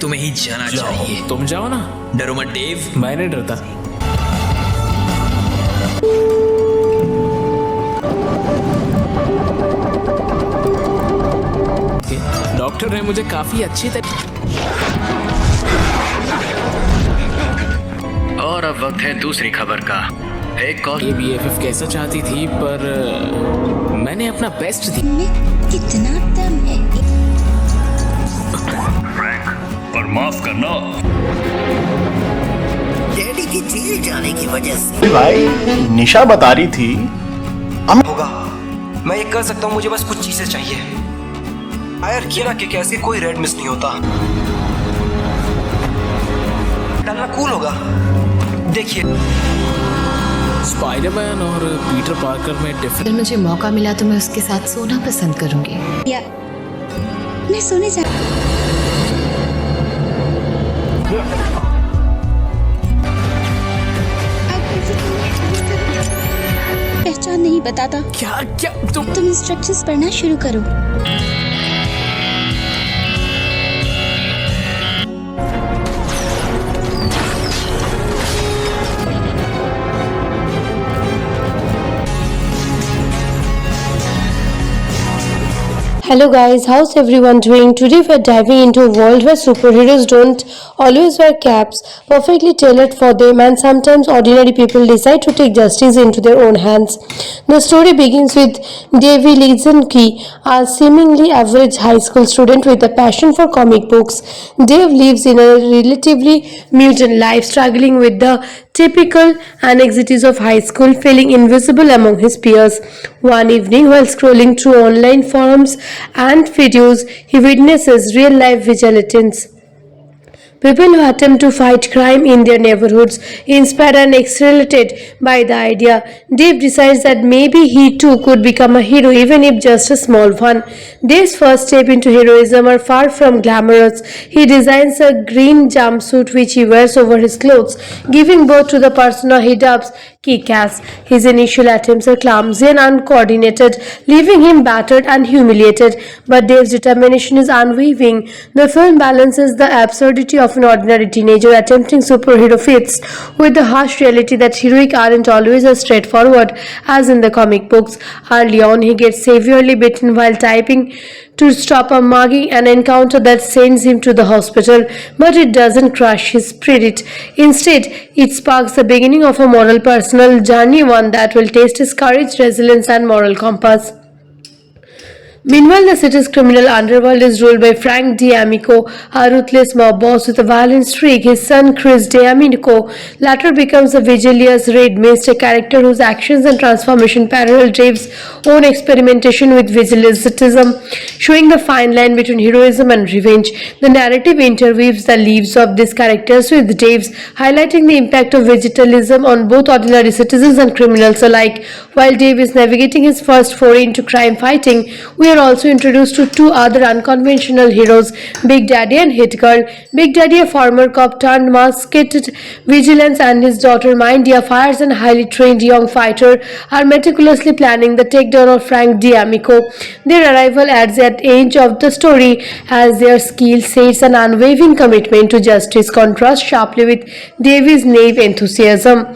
तुम्हें ही जाना चाहिए। तुम जाओ ना। डरो मत डेव। मैं नहीं डरता। डॉक्टर ने मुझे काफी अच्छी तरह। और अब वक्त है दूसरी खबर का। एक कॉल ये BFF कैसा चाहती थी, पर मैंने अपना बेस्ट दिया। में कितना दम है। फ्रैंक, और माफ करना। डैडी की जेल जाने की वजह से भाई निशा बता रही थी होगा। मैं ये कर सकता हूँ, मुझे बस कुछ चीजें चाहिए। फायर किया ना कि कैसे कोई रेड मिस नहीं होता। डालना कूल होगा। देखिए स्पाइडरमैन और पीटर पार्कर में अगर डिफरेंस। मुझे मौका मिला तो मैं उसके साथ सोना पसंद करूंगी। या मैं सोने जा पहचान नहीं बताता। क्या क्या तुम इंस्ट्रक्शंस पढ़ना शुरू करो। Hello guys, how's everyone doing? Today we're diving into a world where superheroes don't always wear caps, perfectly tailored for them, and sometimes ordinary people decide to take justice into their own hands. The story begins with Davy Lizinski, a seemingly average high school student with a passion for comic books. Dave lives in a relatively mutant life, struggling with the typical anxieties of high school, feeling invisible among his peers. One evening, while scrolling through online forums and videos, he witnesses real life vigilantes. People who attempt to fight crime in their neighborhoods, inspired and exhilarated by the idea, Dave decides that maybe he too could become a hero, even if just a small one. Dave's first step into heroism are far from glamorous. He designs a green jumpsuit which he wears over his clothes, giving birth to the persona he dubs Kick-Ass. His initial attempts are clumsy and uncoordinated, leaving him battered and humiliated, but Dave's determination is unwavering. The film balances the absurdity of an ordinary teenager attempting superhero feats with the harsh reality that heroic aren't always as straightforward as in the comic books. Early on, he gets severely bitten while typing to stop a mugging, an encounter that sends him to the hospital, but it doesn't crush his spirit. Instead, it sparks the beginning of a moral personal journey, one that will test his courage, resilience, and moral compass. Meanwhile, the city's criminal underworld is ruled by Frank D'Amico, a ruthless mob boss with a violent streak. His son, Chris D'Amico, later becomes a vigilance raid-mist, a character whose actions and transformation parallel Dave's own experimentation with vigilantism, showing the fine line between heroism and revenge. The narrative interweaves the lives of these characters with Dave's, highlighting the impact of vigilantism on both ordinary citizens and criminals alike. While Dave is navigating his first foray into crime fighting, we are also introduced to two other unconventional heroes, Big Daddy and Hit Girl. Big Daddy, a former cop turned masked vigilance, and his daughter Mindy, a fierce and highly trained young fighter, are meticulously planning the takedown of Frank D'Amico. Their arrival adds at edge of the story as their skill sets an unwavering commitment to justice contrasts sharply with Davy's naive enthusiasm.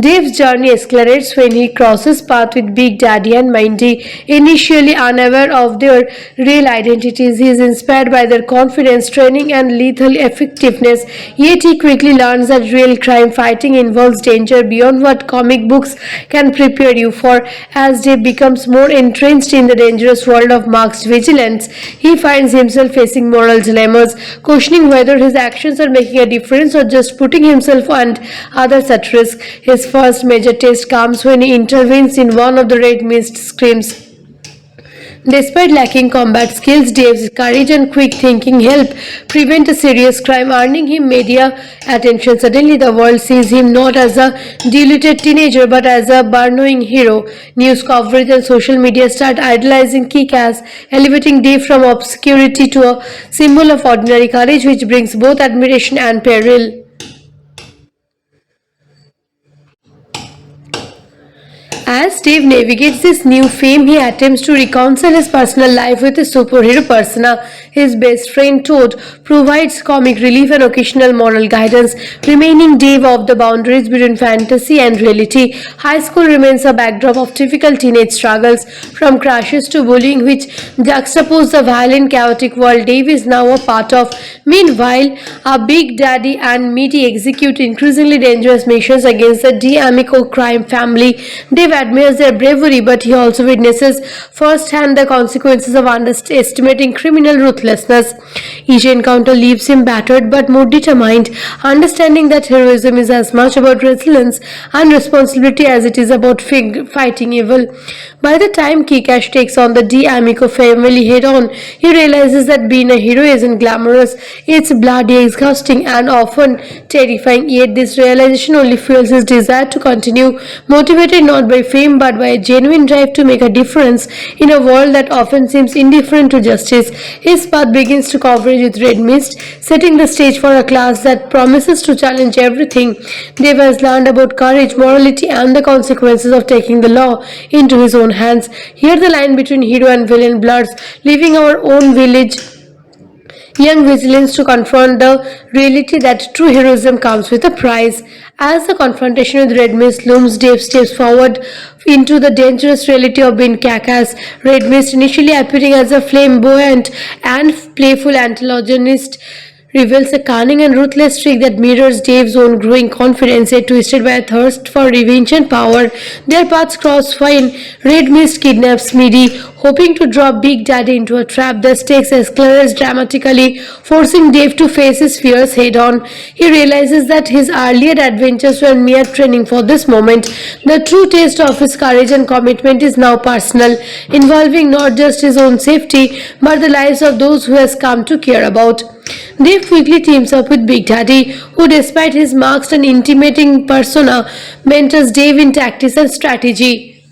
Dave's journey escalates when he crosses paths with Big Daddy and Mindy, initially unaware of their real identities. He is inspired by their confidence, training, and lethal effectiveness, yet he quickly learns that real crime fighting involves danger beyond what comic books can prepare you for. As Dave becomes more entrenched in the dangerous world of masked vigilance, he finds himself facing moral dilemmas, questioning whether his actions are making a difference or just putting himself and others at risk. His first major test comes when he intervenes in one of the red mist scrims. Despite lacking combat skills, Dave's courage and quick thinking help prevent a serious crime, earning him media attention. Suddenly, the world sees him not as a deluded teenager but as a burrowing hero. News coverage and social media start idolizing Kick-Ass, elevating Dave from obscurity to a symbol of ordinary courage, which brings both admiration and peril. As Dave navigates this new fame, he attempts to reconcile his personal life with his superhero persona. His best friend Toad provides comic relief and occasional moral guidance, remaining Dave off the boundaries between fantasy and reality. High school remains a backdrop of typical teenage struggles, from crushes to bullying, which juxtapose the violent, chaotic world Dave is now a part of. Meanwhile, a Big Daddy and Meaty execute increasingly dangerous missions against the D'Amico crime family. Dave admires their bravery, but he also witnesses firsthand the consequences of underestimating criminal ruthlessness. Each encounter leaves him battered but more determined, understanding that heroism is as much about resilience and responsibility as it is about fighting evil. By the time Kick-Ass takes on the D'Amico family head-on, he realizes that being a hero isn't glamorous, it's bloody, exhausting, and often terrifying. Yet this realization only fuels his desire to continue, motivated not by fame but by a genuine drive to make a difference in a world that often seems indifferent to justice. His path begins to coverage with Red Mist, setting the stage for a class that promises to challenge everything Dave has learned about courage, morality, and the consequences of taking the law into his own hands. Here the line between hero and villain blurs, leaving our own village young vigilance to confront the reality that true heroism comes with a price. As the confrontation with Red Mist looms, Dave steps forward into the dangerous reality of being Kick-Ass. Red Mist, initially appearing as a flamboyant and playful antagonist, reveals a cunning and ruthless streak that mirrors Dave's own growing confidence, yet twisted by a thirst for revenge and power. Their paths cross when Red Mist kidnaps Meaty, hoping to drop Big Daddy into a trap. The stakes escalate dramatically, forcing Dave to face his fears head-on. He realizes that his earlier adventures were mere training for this moment. The true taste of his courage and commitment is now personal, involving not just his own safety, but the lives of those who he has come to care about. Dave quickly teams up with Big Daddy, who despite his masked and intimidating persona, mentors Dave in tactics and strategy.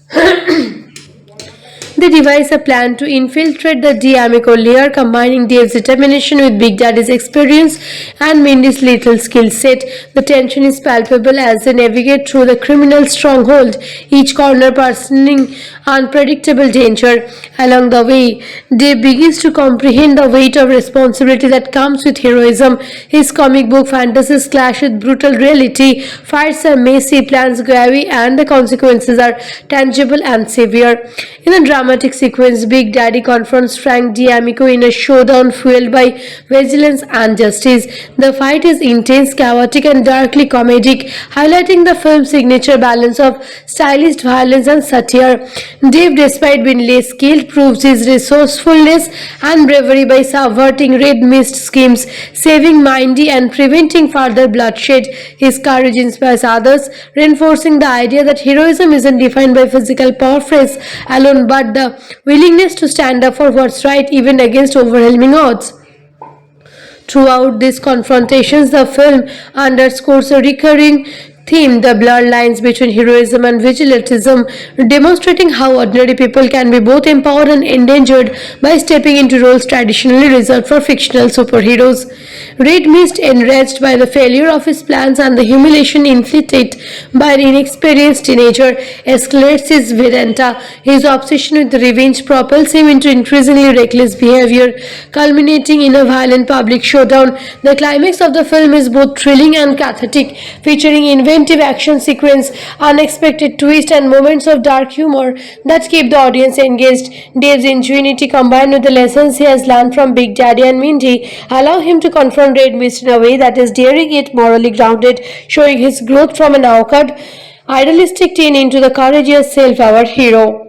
They devise a plan to infiltrate the D'Amico lair, combining Dave's determination with Big Daddy's experience and Mindy's lethal skill set. The tension is palpable as they navigate through the criminal stronghold, each corner presenting unpredictable danger. Along the way, Dave begins to comprehend the weight of responsibility that comes with heroism. His comic book fantasies clash with brutal reality, fights are messy, plans gory, and the consequences are tangible and severe. In a dramatic sequence, Big Daddy confronts Frank D'Amico in a showdown fueled by vigilance and justice. The fight is intense, chaotic, and darkly comedic, highlighting the film's signature balance of stylized violence and satire. Dave, despite being less skilled, proves his resourcefulness and bravery by subverting Red Mist schemes, saving Mindy and preventing further bloodshed. His courage inspires others, reinforcing the idea that heroism isn't defined by physical prowess alone, but the willingness to stand up for what's right even against overwhelming odds. Throughout these confrontations, the film underscores a recurring theme, the blurred lines between heroism and vigilantism, demonstrating how ordinary people can be both empowered and endangered by stepping into roles traditionally reserved for fictional superheroes. Red Mist, enraged by the failure of his plans and the humiliation inflicted by an inexperienced teenager, escalates his vendetta. His obsession with revenge propels him into increasingly reckless behavior, culminating in a violent public showdown. The climax of the film is both thrilling and cathartic, featuring inventive action sequence, unexpected twists, and moments of dark humor that keep the audience engaged. Dave's ingenuity, combined with the lessons he has learned from Big Daddy and Mindy, allow him to confront Red Mist in a way that is daring yet morally grounded, showing his growth from an awkward, idealistic teen into the courageous, self-aware hero.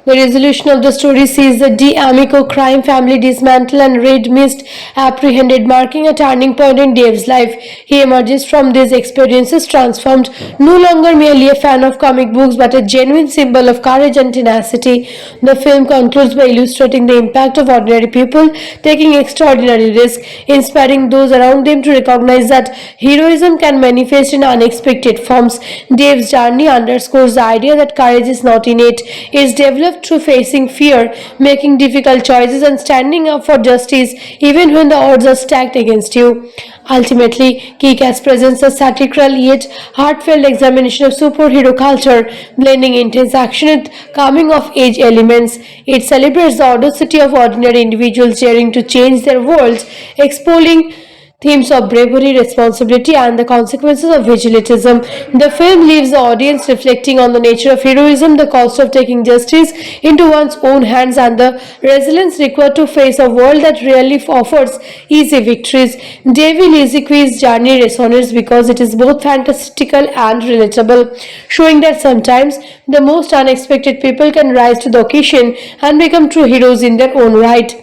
The resolution of the story sees the D'Amico crime family dismantled and Red Mist apprehended, marking a turning point in Dave's life. He emerges from these experiences transformed, no longer merely a fan of comic books but a genuine symbol of courage and tenacity. The film concludes by illustrating the impact of ordinary people taking extraordinary risks, inspiring those around them to recognize that heroism can manifest in unexpected forms. Dave's journey underscores the idea that courage is not innate, it's developed developed through facing fear, making difficult choices, and standing up for justice even when the odds are stacked against you. Ultimately, Kick-Ass presents a satirical yet heartfelt examination of superhero culture, blending intense action with coming-of-age elements. It celebrates the audacity of ordinary individuals daring to change their worlds, exploring themes of bravery, responsibility, and the consequences of vigilantism. The film leaves the audience reflecting on the nature of heroism, the cost of taking justice into one's own hands, and the resilience required to face a world that rarely offers easy victories. Davy Liziqui's journey resonates because it is both fantastical and relatable, showing that sometimes the most unexpected people can rise to the occasion and become true heroes in their own right.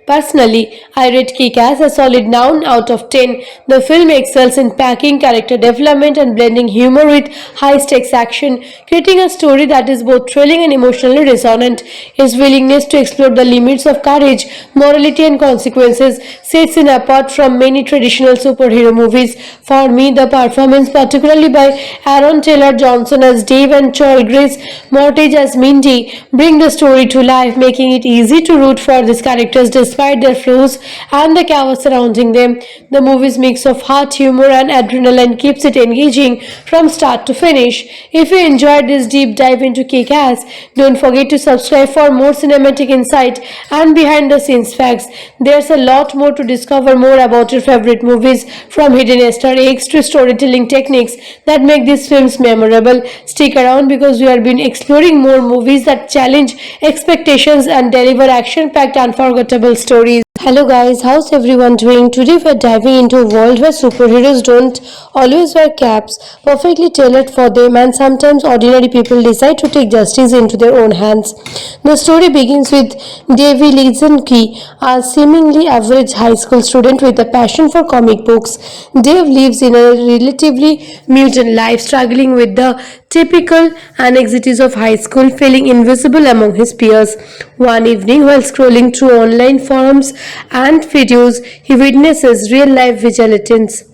Personally, I rate Kick-Ass a solid 9 out of 10. The film excels in packing character development and blending humor with high-stakes action, creating a story that is both thrilling and emotionally resonant. Its willingness to explore the limits of courage, morality, and consequences sets it apart from many traditional superhero movies. For me, the performance, particularly by Aaron Taylor Johnson as Dave and Joel Grace Mortage as Mindy, bring the story to life, making it easy to root for these characters despite their flaws and the chaos surrounding them. The movie's mix of heart, humor, and adrenaline keeps it engaging from start to finish. If you enjoyed this deep dive into Kick-Ass, don't forget to subscribe for more cinematic insight and behind-the-scenes facts. There's a lot more to discover more about your favorite movies, from hidden Easter eggs to storytelling techniques that make these films memorable. Stick around because we have been exploring more movies that challenge expectations and deliver action-packed, unforgettable stories. Hello guys, how's everyone doing? Today we're diving into a world where superheroes don't always wear caps, perfectly tailored for them, and sometimes ordinary people decide to take justice into their own hands. The story begins with Davy Lizinski, a seemingly average high school student with a passion for comic books. Dave lives in a relatively mutant life, struggling with the typical anxieties of high school, feeling invisible among his peers. One evening, while scrolling through online forums and videos, he witnesses real-life vigilantes,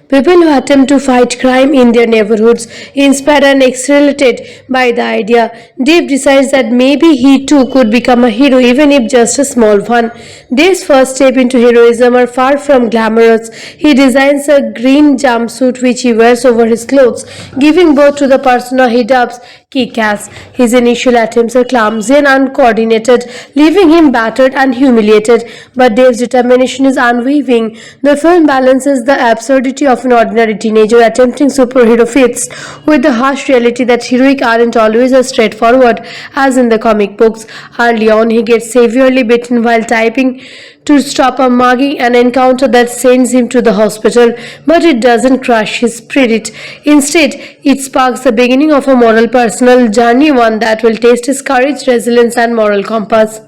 people who attempt to fight crime in their neighborhoods. Inspired and exhilarated by the idea, Dave decides that maybe he too could become a hero, even if just a small one. Dave's first step into heroism are far from glamorous. He designs a green jumpsuit which he wears over his clothes, giving birth to the persona he dubs Kick-Ass. His initial attempts are clumsy and uncoordinated, leaving him battered and humiliated, but Dave's determination is unwavering. The film balances the absurdity of an ordinary teenager attempting superhero feats with the harsh reality that heroic aren't always as straightforward as in the comic books. Early on, he gets severely bitten while typing to stop a mugging, an encounter that sends him to the hospital, but it doesn't crush his spirit. Instead, it sparks the beginning of a moral personal journey, one that will test his courage, resilience, and moral compass.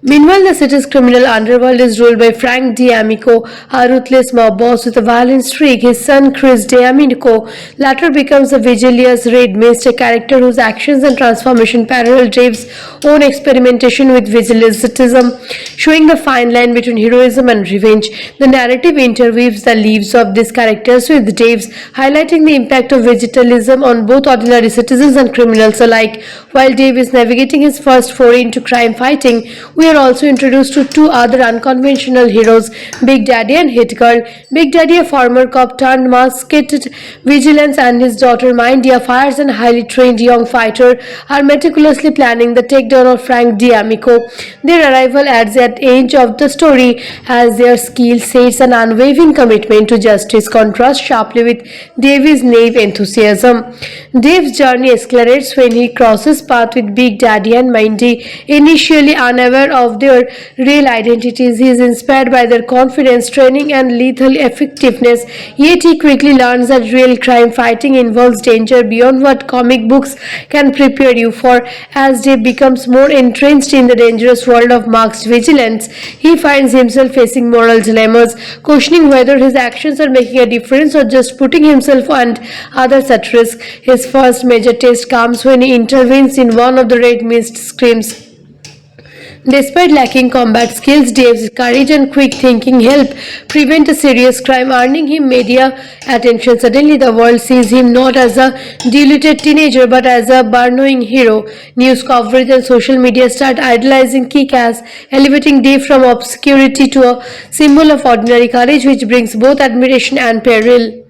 Meanwhile, the city's criminal underworld is ruled by Frank D'Amico, a ruthless mob boss with a violent streak. His son, Chris D'Amico, later becomes a vigilance Red Mist, a character whose actions and transformation parallel Dave's own experimentation with vigilantism, showing the fine line between heroism and revenge. The narrative interweaves the lives of these characters with Dave's, highlighting the impact of vigilantism on both ordinary citizens and criminals alike. While Dave is navigating his first foray into crime fighting, we are also introduced to two other unconventional heroes, Big Daddy and Hit Girl. Big Daddy, a former cop turned masked vigilance, and his daughter Mindy, a fierce and highly trained young fighter, are meticulously planning the takedown of Frank D'Amico. Their arrival adds that edge of the story as their skill sets and unwavering commitment to justice contrast sharply with Davy's naive enthusiasm. Dave's journey accelerates when he crosses paths with Big Daddy and Mindy. Initially unaware of their real identities, he is inspired by their confidence, training, and lethal effectiveness, yet he quickly learns that real crime fighting involves danger beyond what comic books can prepare you for. As Dave becomes more entrenched in the dangerous world of masked vigilance, he finds himself facing moral dilemmas, questioning whether his actions are making a difference or just putting himself and others at risk. His first major test comes when he intervenes in one of the Red Mist schemes. Despite lacking combat skills, Dave's courage and quick thinking help prevent a serious crime, earning him media attention. Suddenly, the world sees him not as a deluded teenager but as a burrowing hero. News coverage and social media start idolizing Kick-Ass, elevating Dave from obscurity to a symbol of ordinary courage, which brings both admiration and peril.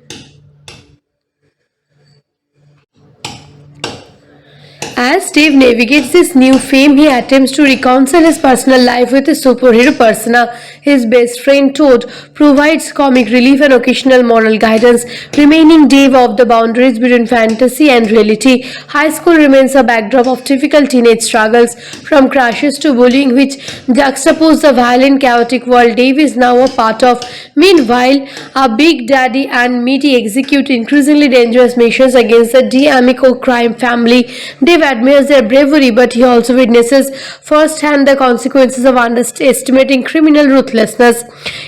As Dave navigates this new fame, he attempts to reconcile his personal life with his superhero persona. His best friend Toad provides comic relief and occasional moral guidance, remaining Dave off the boundaries between fantasy and reality. High school remains a backdrop of typical teenage struggles, from crushes to bullying, which juxtapose the violent, chaotic world Dave is now a part of. Meanwhile, a Big Daddy and Meaty execute increasingly dangerous missions against the D'Amico crime family. Dave admires their bravery, but he also witnesses firsthand the consequences of underestimating criminal ruthlessness.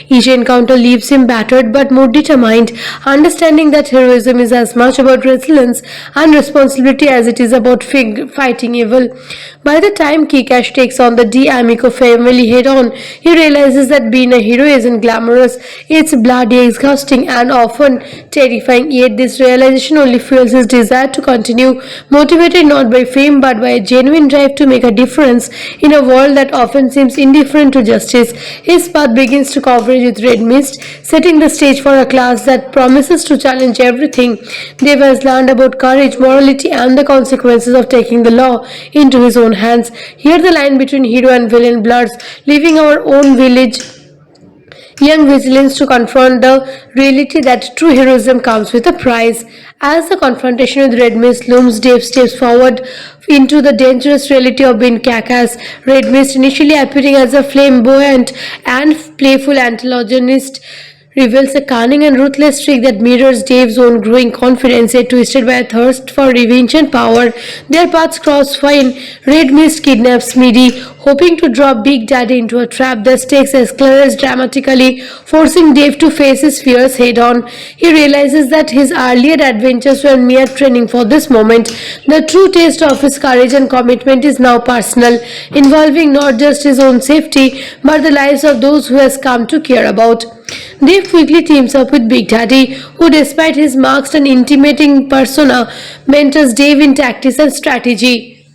Each encounter leaves him battered but more determined, understanding that heroism is as much about resilience and responsibility as it is about fighting evil. By the time Kick-Ass takes on the D'Amico family head-on, he realizes that being a hero isn't glamorous, it's bloody, exhausting, and often terrifying. Yet this realization only fuels his desire to continue, motivated not by fame but by a genuine drive to make a difference in a world that often seems indifferent to justice. His path begins to coverage with Red Mist, setting the stage for a class that promises to challenge everything Dave has learned about courage, morality, and the consequences of taking the law into his own hands. Here the line between hero and villain blurs, leaving our own young vigilance to confront the reality that true heroism comes with a price. As the confrontation with Red Mist looms, Dave steps forward into the dangerous reality of being Kick-Ass. Red Mist, initially appearing as a flamboyant and playful antagonist, reveals a cunning and ruthless streak that mirrors Dave's own growing confidence, yet twisted by a thirst for revenge and power. Their paths cross when Red Mist kidnaps Meaty, hoping to drop Big Daddy into a trap. The stakes escalate dramatically, forcing Dave to face his fears head-on. He realizes that his earlier adventures were mere training for this moment. The true taste of his courage and commitment is now personal, involving not just his own safety, but the lives of those who he has come to care about. Dave quickly teams up with Big Daddy, who, despite his masked and intimidating persona, mentors Dave in tactics and strategy.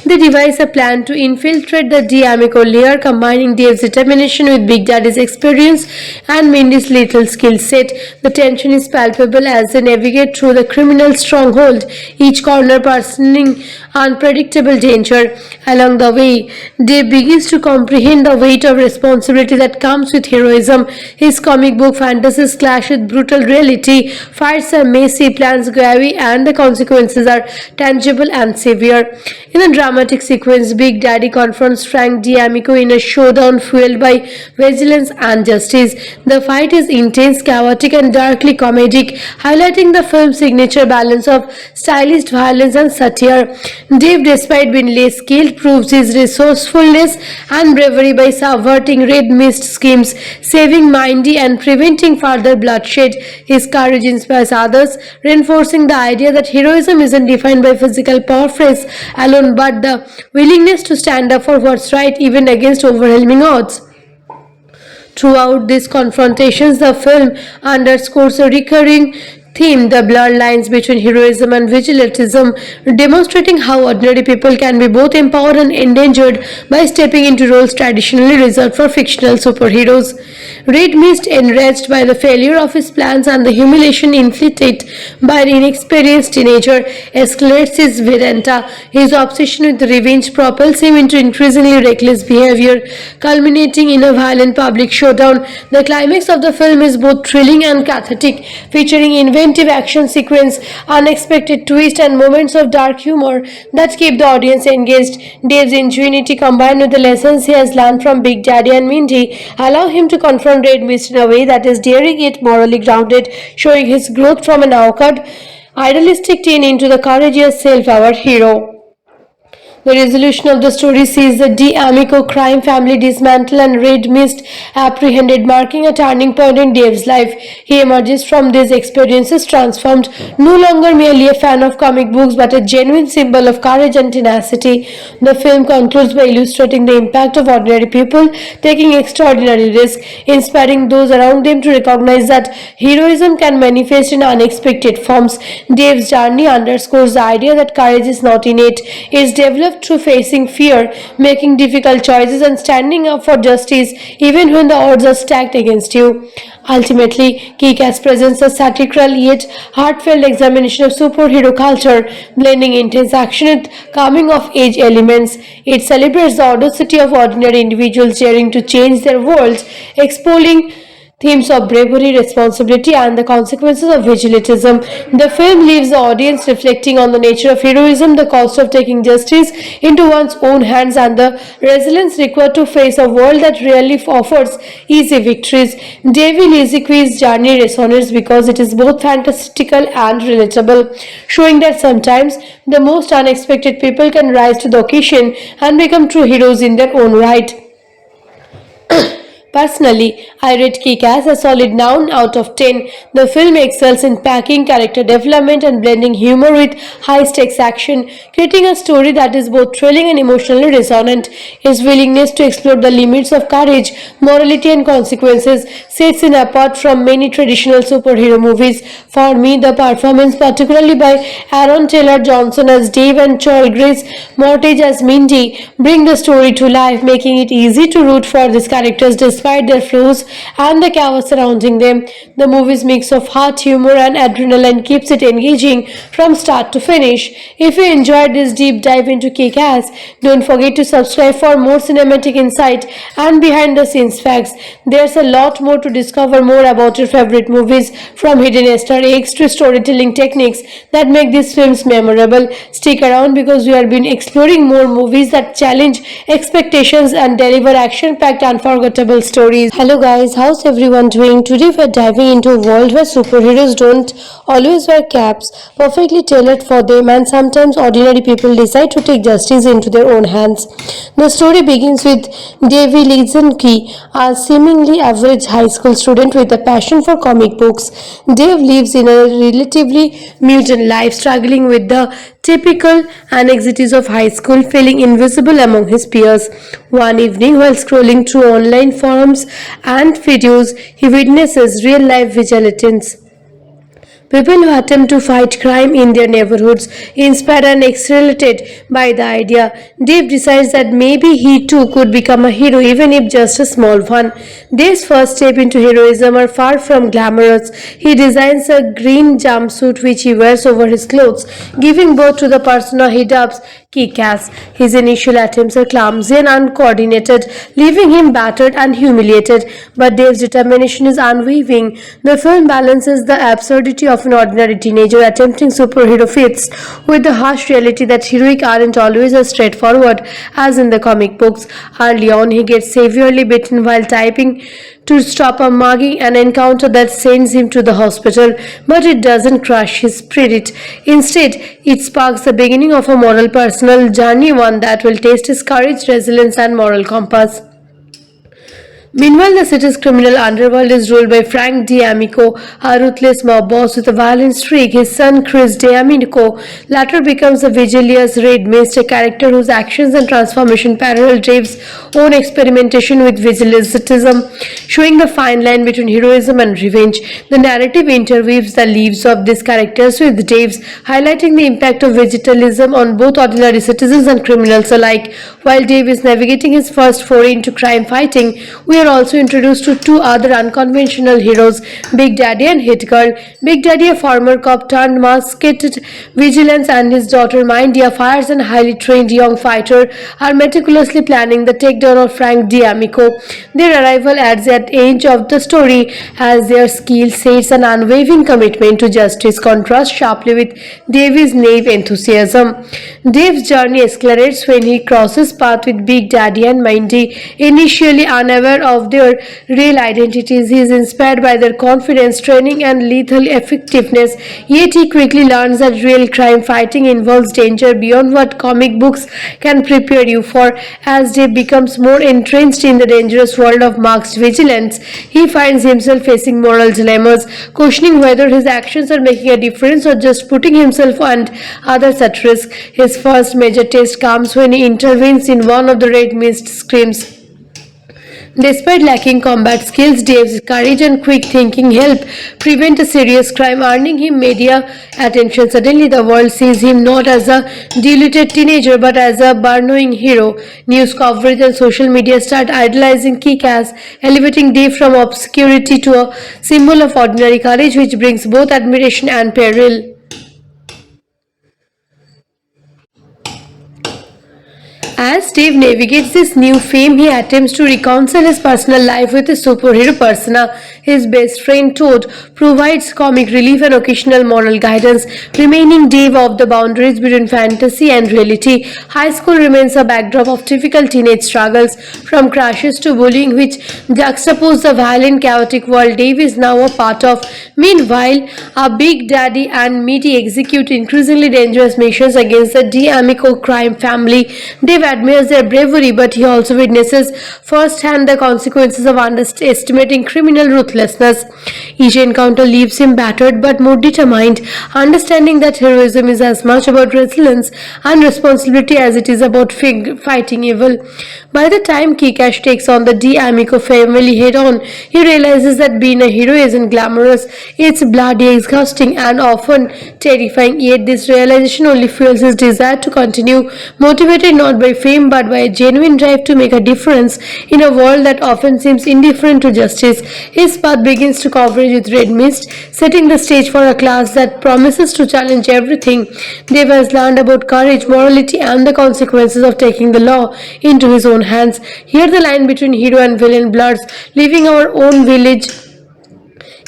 They devise a plan to infiltrate the D'Amico lair, combining Dave's determination with Big Daddy's experience and Mindy's lethal skill set. The tension is palpable as they navigate through the criminal stronghold, each corner presenting unpredictable danger. Along the way, Dave begins to comprehend the weight of responsibility that comes with heroism. His comic book fantasies clash with brutal reality, fights are messy, plans go-awry, and the consequences are tangible and severe. In a dramatic sequence, Big Daddy confronts Frank D'Amico in a showdown fueled by vigilance and justice. The fight is intense, chaotic, and darkly comedic, highlighting the film's signature balance of stylized violence and satire. Dave, despite being less skilled, proves his resourcefulness and bravery by subverting Red Mist schemes, saving Mindy, and preventing further bloodshed. His courage inspires others, reinforcing the idea that heroism isn't defined by physical prowess alone, but the willingness to stand up for what's right even against overwhelming odds. Throughout these confrontations, the film underscores a recurring theme, the blurred lines between heroism and vigilantism, demonstrating how ordinary people can be both empowered and endangered by stepping into roles traditionally reserved for fictional superheroes. Red Mist, enraged by the failure of his plans and the humiliation inflicted by an inexperienced teenager, escalates his vendetta. His obsession with revenge propels him into increasingly reckless behavior, culminating in a violent public showdown. The climax of the film is both thrilling and cathartic, featuring inventive action sequence, unexpected twists, and moments of dark humor that keep the audience engaged. Dave's ingenuity, combined with the lessons he has learned from Big Daddy and Mindy, allow him to confront Red Mist in a way that is daring yet morally grounded, showing his growth from an awkward, idealistic teen into the courageous, self-aware hero. The resolution of the story sees the D'Amico crime family dismantled and Red Mist apprehended, marking a turning point in Dave's life. He emerges from these experiences transformed, no longer merely a fan of comic books but a genuine symbol of courage and tenacity. The film concludes by illustrating the impact of ordinary people taking extraordinary risks, inspiring those around them to recognize that heroism can manifest in unexpected forms. Dave's journey underscores the idea that courage is not innate, it is developed through facing fear, making difficult choices, and standing up for justice even when the odds are stacked against you. Ultimately, Kick-Ass presents a satirical yet heartfelt examination of superhero culture, blending intense action with coming-of-age elements. It celebrates the audacity of ordinary individuals daring to change their worlds, exploring themes of bravery, responsibility, and the consequences of vigilantism. The film leaves the audience reflecting on the nature of heroism, the cost of taking justice into one's own hands, and the resilience required to face a world that rarely offers easy victories. David Ezekiel's journey resonates because it is both fantastical and relatable, showing that sometimes the most unexpected people can rise to the occasion and become true heroes in their own right. Personally, I rate Kick-Ass a solid 9 out of 10. The film excels in packing character development and blending humor with high-stakes action, creating a story that is both thrilling and emotionally resonant. Its willingness to explore the limits of courage, morality, and consequences sets it apart from many traditional superhero movies. For me, the performance, particularly by Aaron Taylor Johnson as Dave and Joy Grace Mortage as Mindy, bring the story to life, making it easy to root for these characters despite their flaws and the chaos surrounding them. The movie's mix of heart, humor, and adrenaline keeps it engaging from start to finish. If you enjoyed this deep dive into Kick-Ass, don't forget to subscribe for more cinematic insight and behind-the-scenes facts. There's a lot more to discover more about your favorite movies, from hidden Easter eggs to storytelling techniques that make these films memorable. Stick around because we have been exploring more movies that challenge expectations and deliver action-packed, unforgettable stories. Hello guys, how's everyone doing? Today we're diving into a world where superheroes don't always wear caps, perfectly tailored for them, and sometimes ordinary people decide to take justice into their own hands. The story begins with Davey Lizinski, a seemingly average high school student with a passion for comic books. Dave lives in a relatively mutant life, struggling with the typical anxieties of high school, feeling invisible among his peers. One evening, while scrolling through online forums and videos, he witnesses real-life vigilantes. People who attempt to fight crime in their neighborhoods. Inspired and exhilarated by the idea, Dave decides that maybe he too could become a hero, even if just a small one. Dave's first step into heroism are far from glamorous. He designs a green jumpsuit which he wears over his clothes, giving birth to the persona he dubs Kick-Ass. His initial attempts are clumsy and uncoordinated, leaving him battered and humiliated, but Dave's determination is unwavering. The film balances the absurdity of an ordinary teenager attempting superhero feats with the harsh reality that heroic aren't always as straightforward as in the comic books. Early on, he gets severely bitten while typing to stop a mugging, an encounter that sends him to the hospital, but it doesn't crush his spirit. Instead, it sparks the beginning of a moral personal journey, one that will test his courage, resilience, and moral compass. Meanwhile, the city's criminal underworld is ruled by Frank D'Amico, a ruthless mob boss with a violent streak. His son, Chris D'Amico, later becomes a vigilance Red Mist, a character whose actions and transformation parallel Dave's own experimentation with vigilantism, showing the fine line between heroism and revenge. The narrative interweaves the lives of these characters with Dave's, highlighting the impact of vigilantism on both ordinary citizens and criminals alike. While Dave is navigating his first foray into crime fighting, we are also introduced to two other unconventional heroes, Big Daddy and Hit Girl. Big Daddy, a former cop turned masked vigilance, and his daughter Mindy, a fierce and highly trained young fighter, are meticulously planning the takedown of Frank D'Amico. Their arrival adds that edge of the story as their skill sets and unwavering commitment to justice contrast sharply with Dave's naive enthusiasm. Dave's journey escalates when he crosses paths with Big Daddy and Mindy, initially unaware of their real identities. He is inspired by their confidence, training, and lethal effectiveness. Yet he quickly learns that real crime fighting involves danger beyond what comic books can prepare you for. As Dave becomes more entrenched in the dangerous world of masked vigilance, he finds himself facing moral dilemmas, questioning whether his actions are making a difference or just putting himself and others at risk. His first major test comes when he intervenes in one of the Red Mist schemes. Despite lacking combat skills, Dave's courage and quick thinking help prevent a serious crime, earning him media attention. Suddenly, the world sees him not as a deluded teenager but as a burrowing hero. News coverage and social media start idolizing Kick-Ass, elevating Dave from obscurity to a symbol of ordinary courage, which brings both admiration and peril. As Dave navigates this new fame, he attempts to reconcile his personal life with his superhero persona. His best friend Toad provides comic relief and occasional moral guidance, remaining Dave off the boundaries between fantasy and reality. High school remains a backdrop of typical teenage struggles, from crashes to bullying, which juxtapose the violent, chaotic world Dave is now a part of. Meanwhile, Big Daddy and Meaty execute increasingly dangerous missions against the D'Amico crime family. Dave admires their bravery, but he also witnesses firsthand the consequences of underestimating criminal ruthlessness. Each encounter leaves him battered but more determined, understanding that heroism is as much about resilience and responsibility as it is about fighting evil. By the time Kick-Ass takes on the D'Amico family head-on, he realizes that being a hero isn't glamorous, it's bloody, exhausting, and often terrifying. Yet this realization only fuels his desire to continue, motivated not by fame but by a genuine drive to make a difference in a world that often seems indifferent to justice. His path begins to coverage with Red Mist, setting the stage for a class that promises to challenge everything Dave has learned about courage, morality, and the consequences of taking the law into his own hands. Here the line between hero and villain blurs, leaving our own village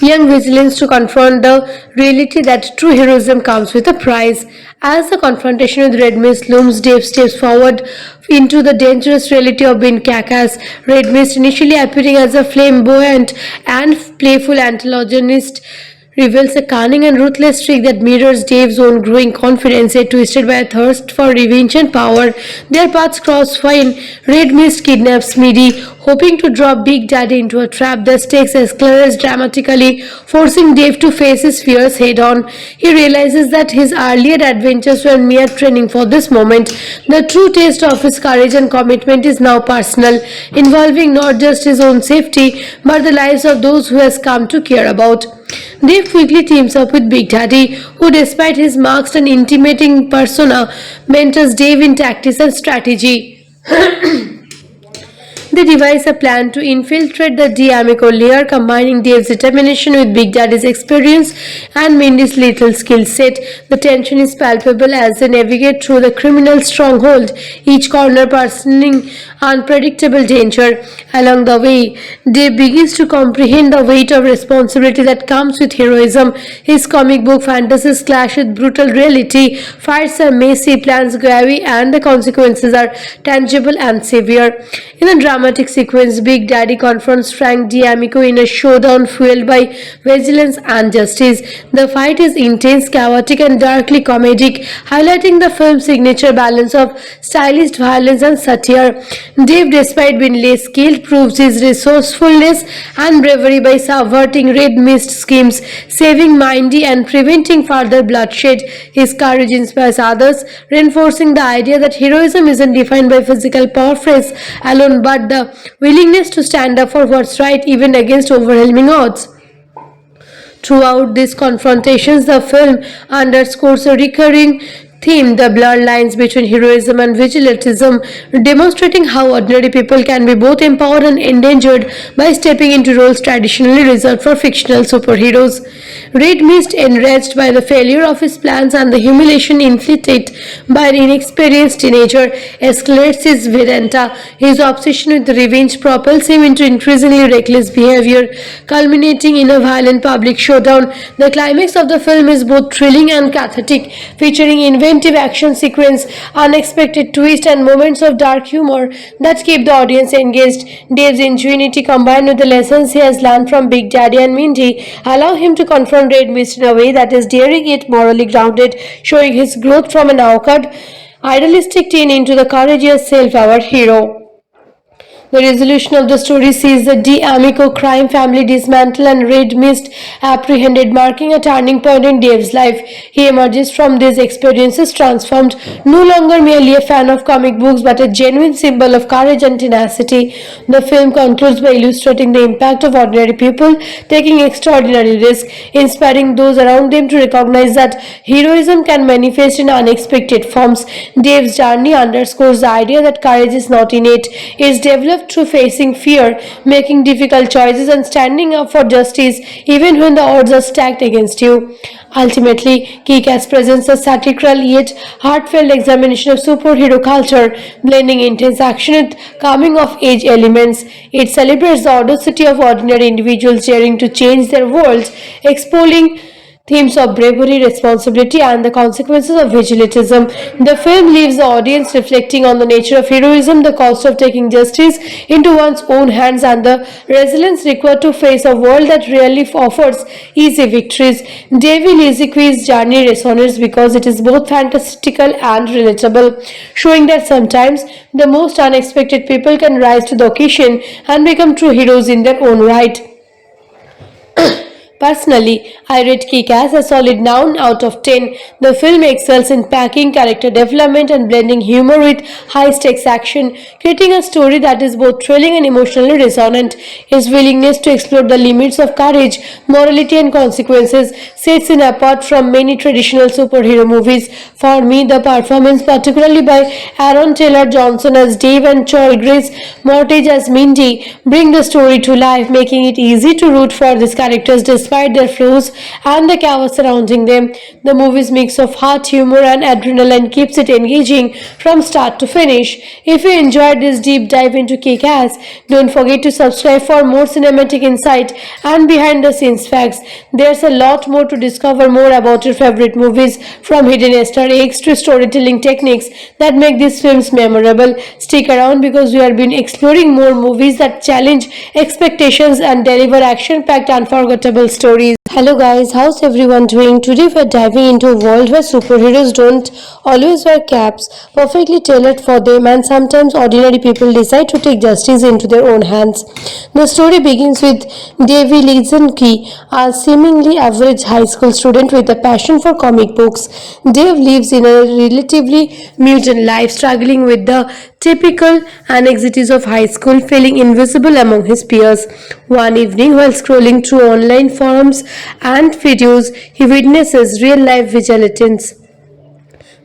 young vigilance to confront the reality that true heroism comes with a price. As the confrontation with Red Mist looms, Dave steps forward into the dangerous reality of being Kick-Ass. Red Mist, initially appearing as a flamboyant and playful antagonist, reveals a cunning and ruthless streak that mirrors Dave's own growing confidence, yet twisted by a thirst for revenge and power. Their paths cross when Red Mist kidnaps Meaty, hoping to drop Big Daddy into a trap. The stakes escalate dramatically, forcing Dave to face his fears head-on. He realizes that his earlier adventures were mere training for this moment. The true test of his courage and commitment is now personal, involving not just his own safety, but the lives of those who he has come to care about. Dave quickly teams up with Big Daddy, who, despite his masked and intimidating persona, mentors Dave in tactics and strategy. They devise a plan to infiltrate the D'Amico lair, combining Dave's determination with Big Daddy's experience and Mindy's lethal skill set. The tension is palpable as they navigate through the criminal stronghold, each corner presenting unpredictable danger. Along the way, Dave begins to comprehend the weight of responsibility that comes with heroism. His comic book fantasies clash with brutal reality, fights are messy, plans go awry, and the consequences are tangible and severe. In a dramatic sequence, Big Daddy confronts Frank D'Amico in a showdown fueled by vigilance and justice. The fight is intense, chaotic, and darkly comedic, highlighting the film's signature balance of stylized violence and satire. Dave, despite being less skilled, proves his resourcefulness and bravery by subverting Red Mist schemes, saving Mindy, and preventing further bloodshed. His courage inspires others, reinforcing the idea that heroism isn't defined by physical prowess alone, but the willingness to stand up for what's right even against overwhelming odds. Throughout these confrontations, the film underscores a recurring theme, the blurred lines between heroism and vigilantism, demonstrating how ordinary people can be both empowered and endangered by stepping into roles traditionally reserved for fictional superheroes. Red Mist, enraged by the failure of his plans and the humiliation inflicted by an inexperienced teenager, escalates his vendetta. His obsession with revenge propels him into increasingly reckless behavior, culminating in a violent public showdown. The climax of the film is both thrilling and cathartic, featuring inventive action sequence, unexpected twist, and moments of dark humor that keep the audience engaged. Dave's ingenuity combined with the lessons he has learned from Big Daddy and Mindy allow him to confront Red Mist in a way that is daring yet morally grounded, showing his growth from an awkward, idealistic teen into the courageous, self-aware hero. The resolution of the story sees the D'Amico crime family dismantled and Red Mist apprehended, marking a turning point in Dave's life. He emerges from these experiences transformed, no longer merely a fan of comic books but a genuine symbol of courage and tenacity. The film concludes by illustrating the impact of ordinary people taking extraordinary risks, inspiring those around them to recognize that heroism can manifest in unexpected forms. Dave's journey underscores the idea that courage is not innate, it is developed through facing fear, making difficult choices, and standing up for justice even when the odds are stacked against you. Ultimately, Kick-Ass presents a satirical yet heartfelt examination of superhero culture, blending intense action with coming-of-age elements. It celebrates the audacity of ordinary individuals daring to change their worlds, exploring themes of bravery, responsibility, and the consequences of vigilantism. The film leaves the audience reflecting on the nature of heroism, the cost of taking justice into one's own hands, and the resilience required to face a world that rarely offers easy victories. Davy Liziqui's journey resonates because it is both fantastical and relatable, showing that sometimes the most unexpected people can rise to the occasion and become true heroes in their own right. Personally, I rate Kick-Ass a solid 9 out of 10. The film excels in packing character development and blending humor with high-stakes action, creating a story that is both thrilling and emotionally resonant. Its willingness to explore the limits of courage, morality, and consequences sets it apart from many traditional superhero movies. For me, the performance, particularly by Aaron Taylor Johnson as Dave and Joel Grace Mortage as Mindy, bring the story to life, making it easy to root for these characters despite their flaws and the chaos surrounding them. The movie's mix of heart, humor, and adrenaline keeps it engaging from start to finish. If you enjoyed this deep dive into Kick-Ass, don't forget to subscribe for more cinematic insight and behind-the-scenes facts. There's a lot more to discover more about your favorite movies, from hidden Easter eggs to storytelling techniques that make these films memorable. Stick around because we have been exploring more movies that challenge expectations and deliver action-packed, unforgettable stories. Hello guys, how's everyone doing? Today we're diving into a world where superheroes don't always wear caps, perfectly tailored for them, and sometimes ordinary people decide to take justice into their own hands. The story begins with Davy Lizinski, a seemingly average high school student with a passion for comic books. Dave lives in a relatively mutant life, struggling with the typical anxieties of high school, feeling invisible among his peers. One evening, while scrolling through online forums and videos, he witnesses real-life vigilantes.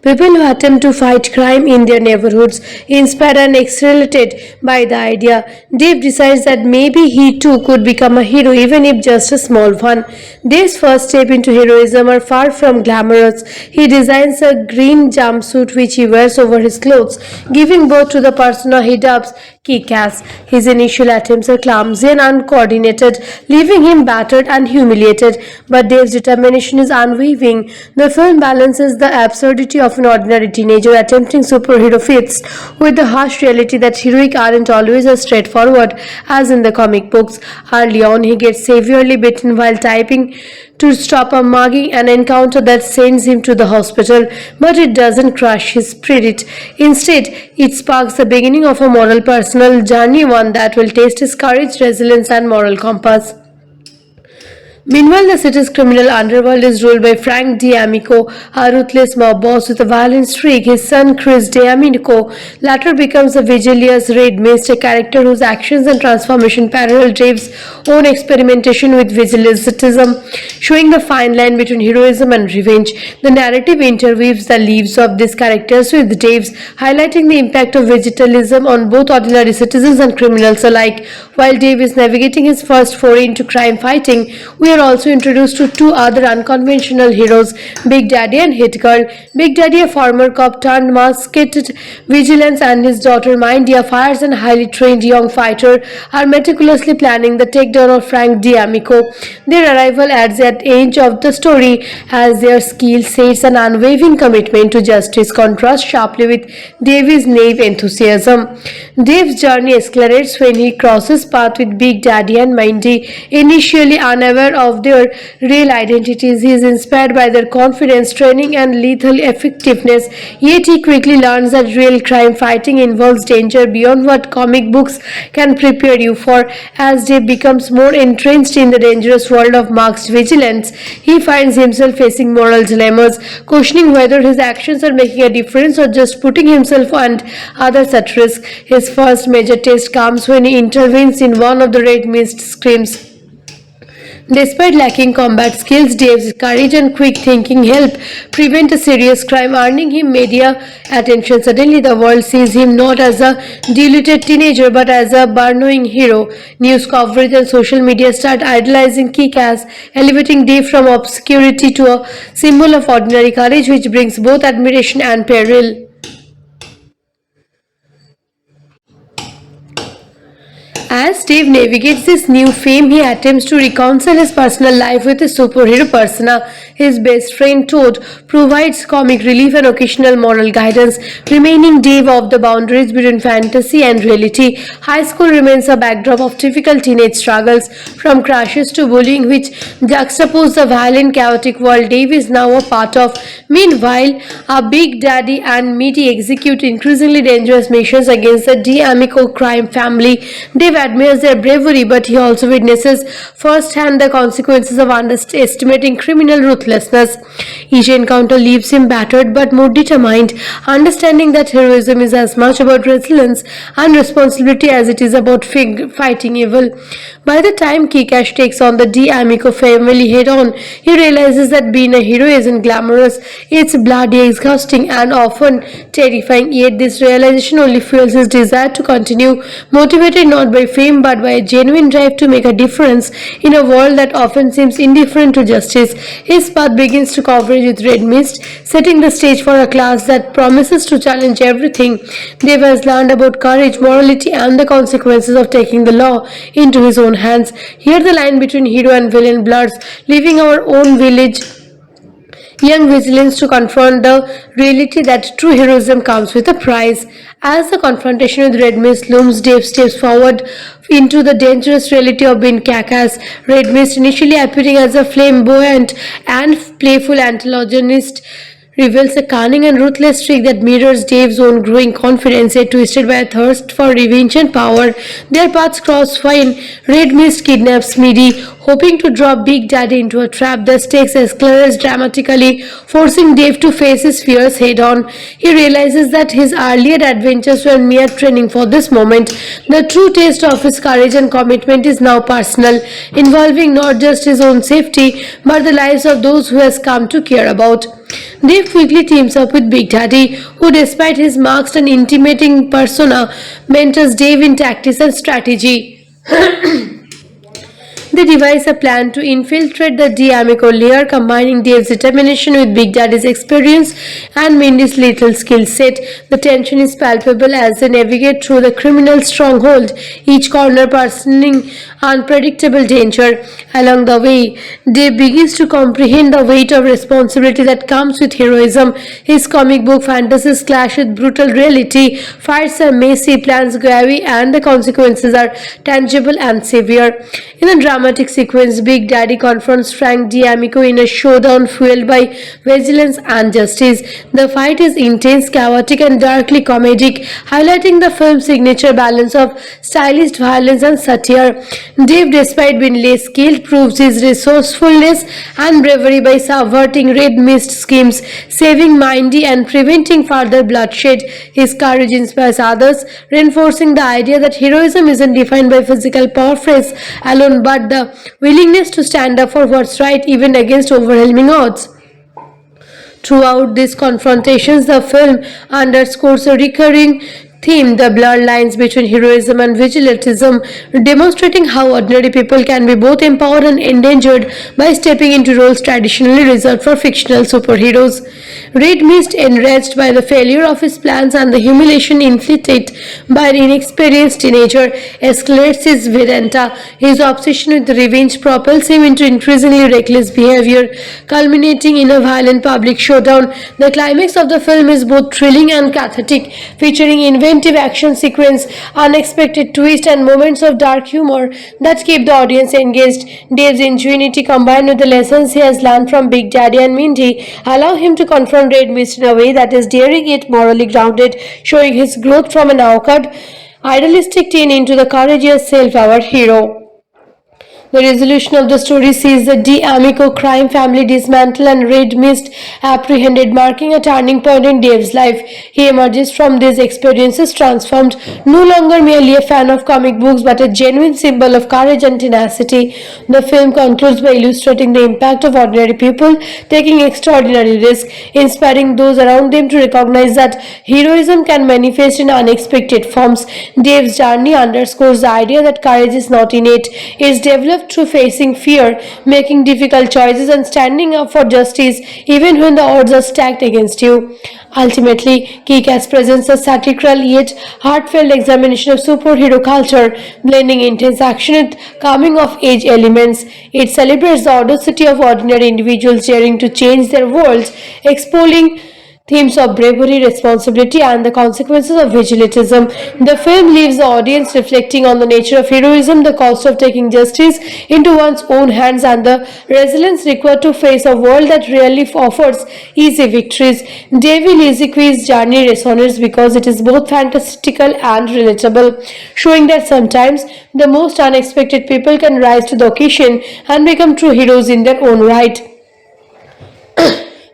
People who attempt to fight crime in their neighborhoods. Inspired and exhilarated by the idea, Dave decides that maybe he too could become a hero, even if just a small one. Dave's first step into heroism are far from glamorous. He designs a green jumpsuit which he wears over his clothes, giving birth to the persona he dubs Kick-Ass. His initial attempts are clumsy and uncoordinated, leaving him battered and humiliated, but Dave's determination is unwavering. The film balances the absurdity of an ordinary teenager attempting superhero feats with the harsh reality that heroic aren't always as straightforward as in the comic books. Early on, he gets severely bitten while typing to stop a mugging, an encounter that sends him to the hospital, but it doesn't crush his spirit. Instead, it sparks the beginning of a moral personal journey, one that will test his courage, resilience, and moral compass. Meanwhile, the city's criminal underworld is ruled by Frank D'Amico, a ruthless mob boss with a violent streak. His son, Chris D'Amico, later becomes a vigilance Red Mist, a character whose actions and transformation parallel Dave's own experimentation with vigilantism, showing the fine line between heroism and revenge. The narrative interweaves the lives of these characters with Dave's, highlighting the impact of vigilantism on both ordinary citizens and criminals alike. While Dave is navigating his first foray into crime fighting, we are also introduced to two other unconventional heroes, Big Daddy and Hit Girl. Big Daddy, a former cop turned masked vigilance, and his daughter Mindy, a fierce and highly trained young fighter, are meticulously planning the takedown of Frank D'Amico. Their arrival adds at edge of the story as their skill sets an unwavering commitment to justice contrasts sharply with Dave's naive enthusiasm. Dave's journey accelerates when he crosses paths with Big Daddy and Mindy. Initially unaware of their real identities, he is inspired by their confidence, training, and lethal effectiveness. Yet he quickly learns that real crime fighting involves danger beyond what comic books can prepare you for. As Dave becomes more entrenched in the dangerous world of masked vigilance, he finds himself facing moral dilemmas, questioning whether his actions are making a difference or just putting himself and others at risk. His first major test comes when he intervenes in one of the Red Mist schemes. Despite lacking combat skills, Dave's courage and quick thinking help prevent a serious crime, earning him media attention. Suddenly, the world sees him not as a deluded teenager but as a burrowing hero. News coverage and social media start idolizing Kick-Ass, elevating Dave from obscurity to a symbol of ordinary courage, which brings both admiration and peril. As Dave navigates this new fame, he attempts to reconcile his personal life with his superhero persona. His best friend Toad provides comic relief and occasional moral guidance, remaining Dave off the boundaries between fantasy and reality. High school remains a backdrop of typical teenage struggles, from crushes to bullying, which juxtapose the violent, chaotic world Dave is now a part of. Meanwhile, our Big Daddy and Meaty execute increasingly dangerous missions against the D'Amico crime family. Dave admires their bravery, but he also witnesses firsthand the consequences of underestimating criminal ruthlessness. Each encounter leaves him battered but more determined, understanding that heroism is as much about resilience and responsibility as it is about fighting evil. By the time Kick-Ass takes on the D'Amico family head-on, he realizes that being a hero isn't glamorous. It's bloody, exhausting, and often terrifying. Yet this realization only fuels his desire to continue, motivated not by fame but by a genuine drive to make a difference in a world that often seems indifferent to justice. His path begins to coverage with Red Mist, setting the stage for a class that promises to challenge everything Dave has learned about courage, morality, and the consequences of taking the law into his own hands. Here the line between hero and villain blurs, leaving our own young vigilance to confront the reality that true heroism comes with a price. As the confrontation with Red Mist looms, Dave steps forward into the dangerous reality of being Kick-Ass. Red Mist, initially appearing as a flamboyant and playful antagonist, reveals a cunning and ruthless streak that mirrors Dave's own growing confidence, yet twisted by a thirst for revenge and power. Their paths cross when Red Mist kidnaps Meaty, hoping to drop Big Daddy into a trap. The stakes escalate dramatically, forcing Dave to face his fears head-on. He realizes that his earlier adventures were mere training for this moment. The true test of his courage and commitment is now personal, involving not just his own safety, but the lives of those who he has come to care about. Dave quickly teams up with Big Daddy, who, despite his masked and intimidating persona, mentors Dave in tactics and strategy. They devise a plan to infiltrate the D'Amico lair, combining Dave's determination with Big Daddy's experience and Mindy's lethal skill set. The tension is palpable as they navigate through the criminal stronghold, each corner presenting unpredictable danger. Along the way, Dave begins to comprehend the weight of responsibility that comes with heroism. His comic book fantasies clash with brutal reality, fights are messy, plans go-awry, and the consequences are tangible and severe. In a dramatic sequence, Big Daddy confronts Frank D'Amico in a showdown fueled by vigilance and justice. The fight is intense, chaotic, and darkly comedic, highlighting the film's signature balance of stylized violence and satire. Dave, despite being less skilled, proves his resourcefulness and bravery by subverting Red Mist schemes, saving Mindy, and preventing further bloodshed. His courage inspires others, reinforcing the idea that heroism isn't defined by physical prowess alone, but the willingness to stand up for what's right even against overwhelming odds. Throughout these confrontations, the film underscores a recurring theme, the blurred lines between heroism and vigilantism, demonstrating how ordinary people can be both empowered and endangered by stepping into roles traditionally reserved for fictional superheroes. Red Mist, enraged by the failure of his plans and the humiliation inflicted by an inexperienced teenager, escalates his vendetta. His obsession with revenge propels him into increasingly reckless behavior, culminating in a violent public showdown. The climax of the film is both thrilling and cathartic, featuring inventive action sequence, unexpected twists, and moments of dark humor that keep the audience engaged. Dave's ingenuity combined with the lessons he has learned from Big Daddy and Mindy allow him to confront Red Mist in a way that is daring yet morally grounded, showing his growth from an awkward, idealistic teen into the courageous, self-aware hero. The resolution of the story sees the D'Amico crime family dismantled and Red Mist apprehended, marking a turning point in Dave's life. He emerges from these experiences transformed, no longer merely a fan of comic books but a genuine symbol of courage and tenacity. The film concludes by illustrating the impact of ordinary people taking extraordinary risks, inspiring those around them to recognize that heroism can manifest in unexpected forms. Dave's journey underscores the idea that courage is not innate, it is developed through facing fear, making difficult choices, and standing up for justice even when the odds are stacked against you. Ultimately, Kick-Ass presents a satirical yet heartfelt examination of superhero culture, blending intense action with coming-of-age elements. It celebrates the audacity of ordinary individuals daring to change their worlds, exploring themes of bravery, responsibility, and the consequences of vigilantism. The film leaves the audience reflecting on the nature of heroism, the cost of taking justice into one's own hands, and the resilience required to face a world that rarely offers easy victories. Davy Liziqui's journey resonates because it is both fantastical and relatable, showing that sometimes the most unexpected people can rise to the occasion and become true heroes in their own right.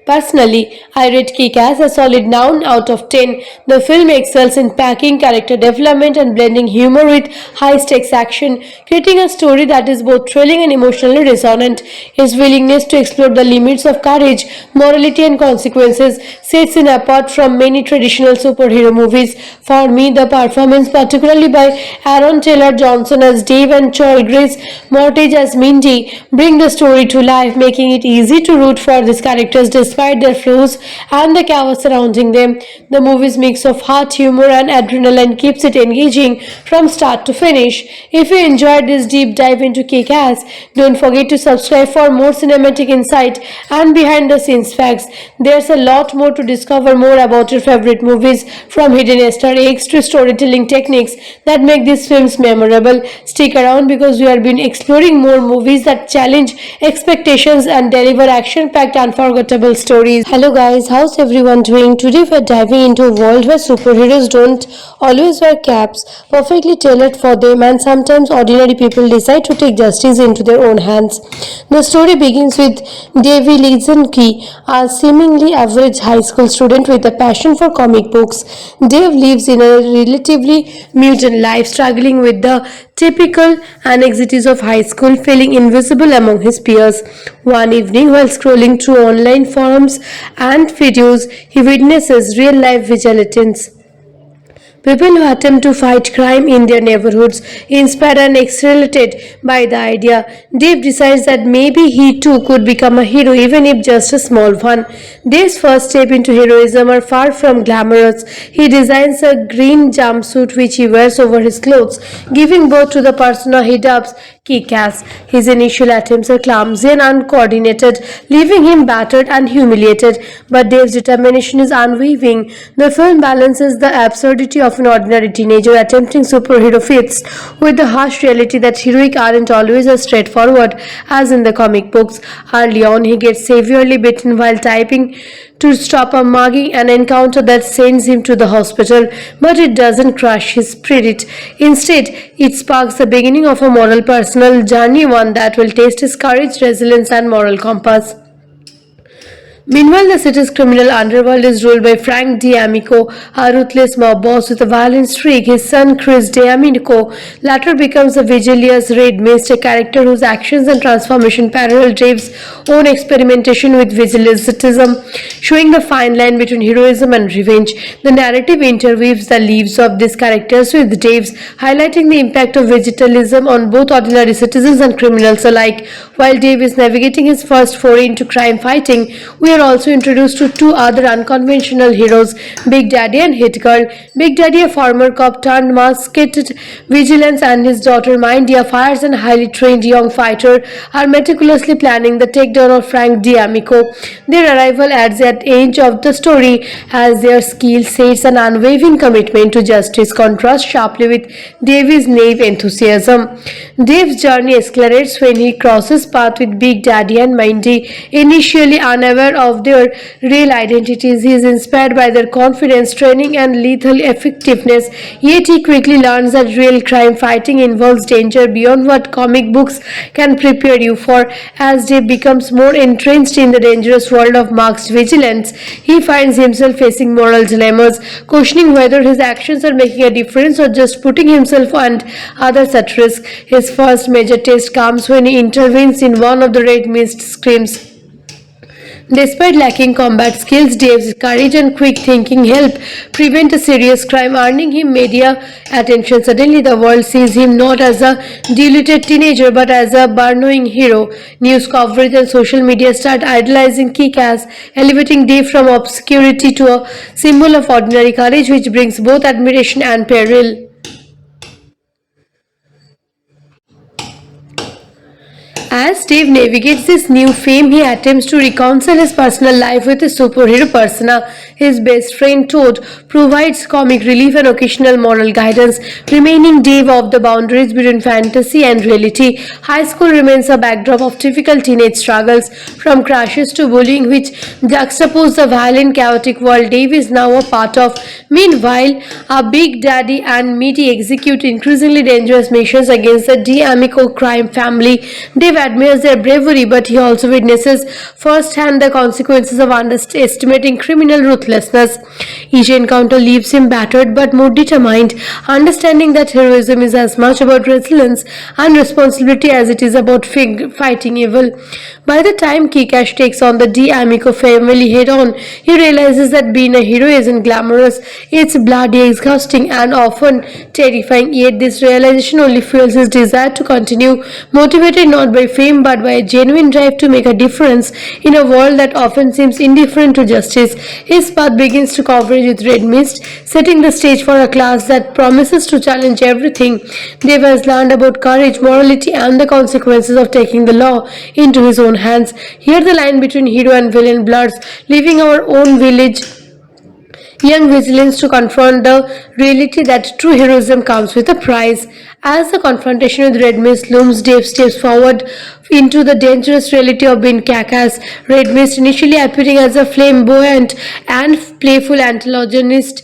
Personally, I rate Kick-Ass a solid 9 out of 10. The film excels in packing character development and blending humor with high-stakes action, creating a story that is both thrilling and emotionally resonant. His willingness to explore the limits of courage, morality, and consequences sets him apart from many traditional superhero movies. For me, the performance, particularly by Aaron Taylor Johnson as Dave and Choi Grace Moretz as Mindy, bring the story to life, making it easy to root for these characters despite their flaws and the chaos surrounding them. The movie's mix of heart, humor, and adrenaline keeps it engaging from start to finish. If you enjoyed this deep dive into Kick-Ass, don't forget to subscribe for more cinematic insight and behind-the-scenes facts. There's a lot more to discover more about your favorite movies, from hidden Easter eggs to storytelling techniques that make these films memorable. Stick around because we have been exploring more movies that challenge expectations and deliver action-packed, unforgettable stories. Hello guys, how's everyone doing? Today we're diving into a world where superheroes don't always wear caps, perfectly tailored for them, and sometimes ordinary people decide to take justice into their own hands. The story begins with Davy Lizinski, a seemingly average high school student with a passion for comic books. Dave lives in a relatively mutant life, struggling with the typical anxieties of high school, feeling invisible among his peers. One evening, while scrolling through online forums and videos, he witnesses real-life vigilantes, people who attempt to fight crime in their neighborhoods. Inspired and exhilarated by the idea, Dave decides that maybe he too could become a hero, even if just a small one. Dave's first step into heroism are far from glamorous. He designs a green jumpsuit which he wears over his clothes, giving birth to the persona he dubs Kick-Ass. His initial attempts are clumsy and uncoordinated, leaving him battered and humiliated, but Dave's determination is unwavering. The film balances the absurdity of an ordinary teenager attempting superhero feats with the harsh reality that heroic aren't always as straightforward as in the comic books. Early on, he gets severely bitten while typing to stop a mugging, an encounter that sends him to the hospital, but it doesn't crush his spirit. Instead, it sparks the beginning of a moral personal journey, one that will test his courage, resilience, and moral compass. Meanwhile, the city's criminal underworld is ruled by Frank D'Amico, a ruthless mob boss with a violent streak. His son, Chris D'Amico, later becomes a vigilance Red Mist, a character whose actions and transformation parallel Dave's own experimentation with vigilantism, showing the fine line between heroism and revenge. The narrative interweaves the lives of these characters with Dave's, highlighting the impact of vigilantism on both ordinary citizens and criminals alike. While Dave is navigating his first foray into crime fighting, we are also introduced to two other unconventional heroes, Big Daddy and Hit Girl. Big Daddy, a former cop turned masked vigilance, and his daughter Mindy, a fierce and highly trained young fighter, are meticulously planning the takedown of Frank D'Amico. Their arrival adds at age of the story as their skill sets an unwavering commitment to justice contrasts sharply with Dave's naive enthusiasm. Dave's journey escalates when he crosses paths with Big Daddy and Mindy. Initially unaware of their real identities, he is inspired by their confidence, training, and lethal effectiveness. Yet he quickly learns that real crime fighting involves danger beyond what comic books can prepare you for. As Dave becomes more entrenched in the dangerous world of masked vigilance, he finds himself facing moral dilemmas, questioning whether his actions are making a difference or just putting himself and others at risk. His first major test comes when he intervenes in one of the Red Mist scrims. Despite lacking combat skills, Dave's courage and quick thinking help prevent a serious crime, earning him media attention. Suddenly, the world sees him not as a deluded teenager but as a burrowing hero. News coverage and social media start idolizing Kick-Ass, elevating Dave from obscurity to a symbol of ordinary courage, which brings both admiration and peril. As Dave navigates this new fame, he attempts to reconcile his personal life with his superhero persona. His best friend Toad provides comic relief and occasional moral guidance, remaining Dave off the boundaries between fantasy and reality. High school remains a backdrop of typical teenage struggles, from crashes to bullying, which juxtapose the violent, chaotic world Dave is now a part of. Meanwhile, Big Daddy and Meaty execute increasingly dangerous missions against the D'Amico crime family. Dave admires their bravery, but he also witnesses firsthand the consequences of underestimating criminal ruthlessness. Each encounter leaves him battered but more determined, understanding that heroism is as much about resilience and responsibility as it is about fighting evil. By the time Kick-Ass takes on the D'Amico family head-on, he realizes that being a hero isn't glamorous, it's bloody, exhausting, and often terrifying. Yet this realization only fuels his desire to continue, motivated not by fame but by a genuine drive to make a difference in a world that often seems indifferent to justice. His path begins to coverage with Red Mist, setting the stage for a class that promises to challenge everything Dave has learned about courage, morality, and the consequences of taking the law into his own hands. Here the line between hero and villain blurs, leaving our own village young vigilance to confront the reality that true heroism comes with a price. As the confrontation with Red Mist looms, Dave steps forward into the dangerous reality of being Kick-Ass. Red Mist, initially appearing as a flamboyant and playful antagonist,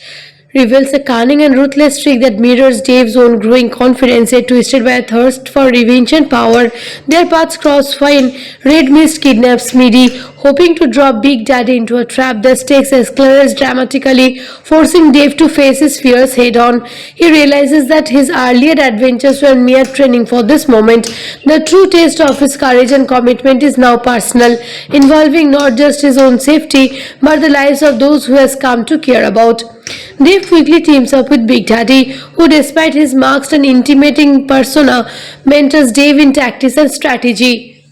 reveals a cunning and ruthless streak that mirrors Dave's own growing confidence, yet twisted by a thirst for revenge and power. Their paths cross when Red Mist kidnaps Meaty, hoping to drop Big Daddy into a trap. The stakes escalate dramatically, forcing Dave to face his fears head-on. He realizes that his earlier adventures were mere training for this moment. The true test of his courage and commitment is now personal, involving not just his own safety, but the lives of those who he has come to care about. Dave quickly teams up with Big Daddy, who, despite his masked and intimidating persona, mentors Dave in tactics and strategy.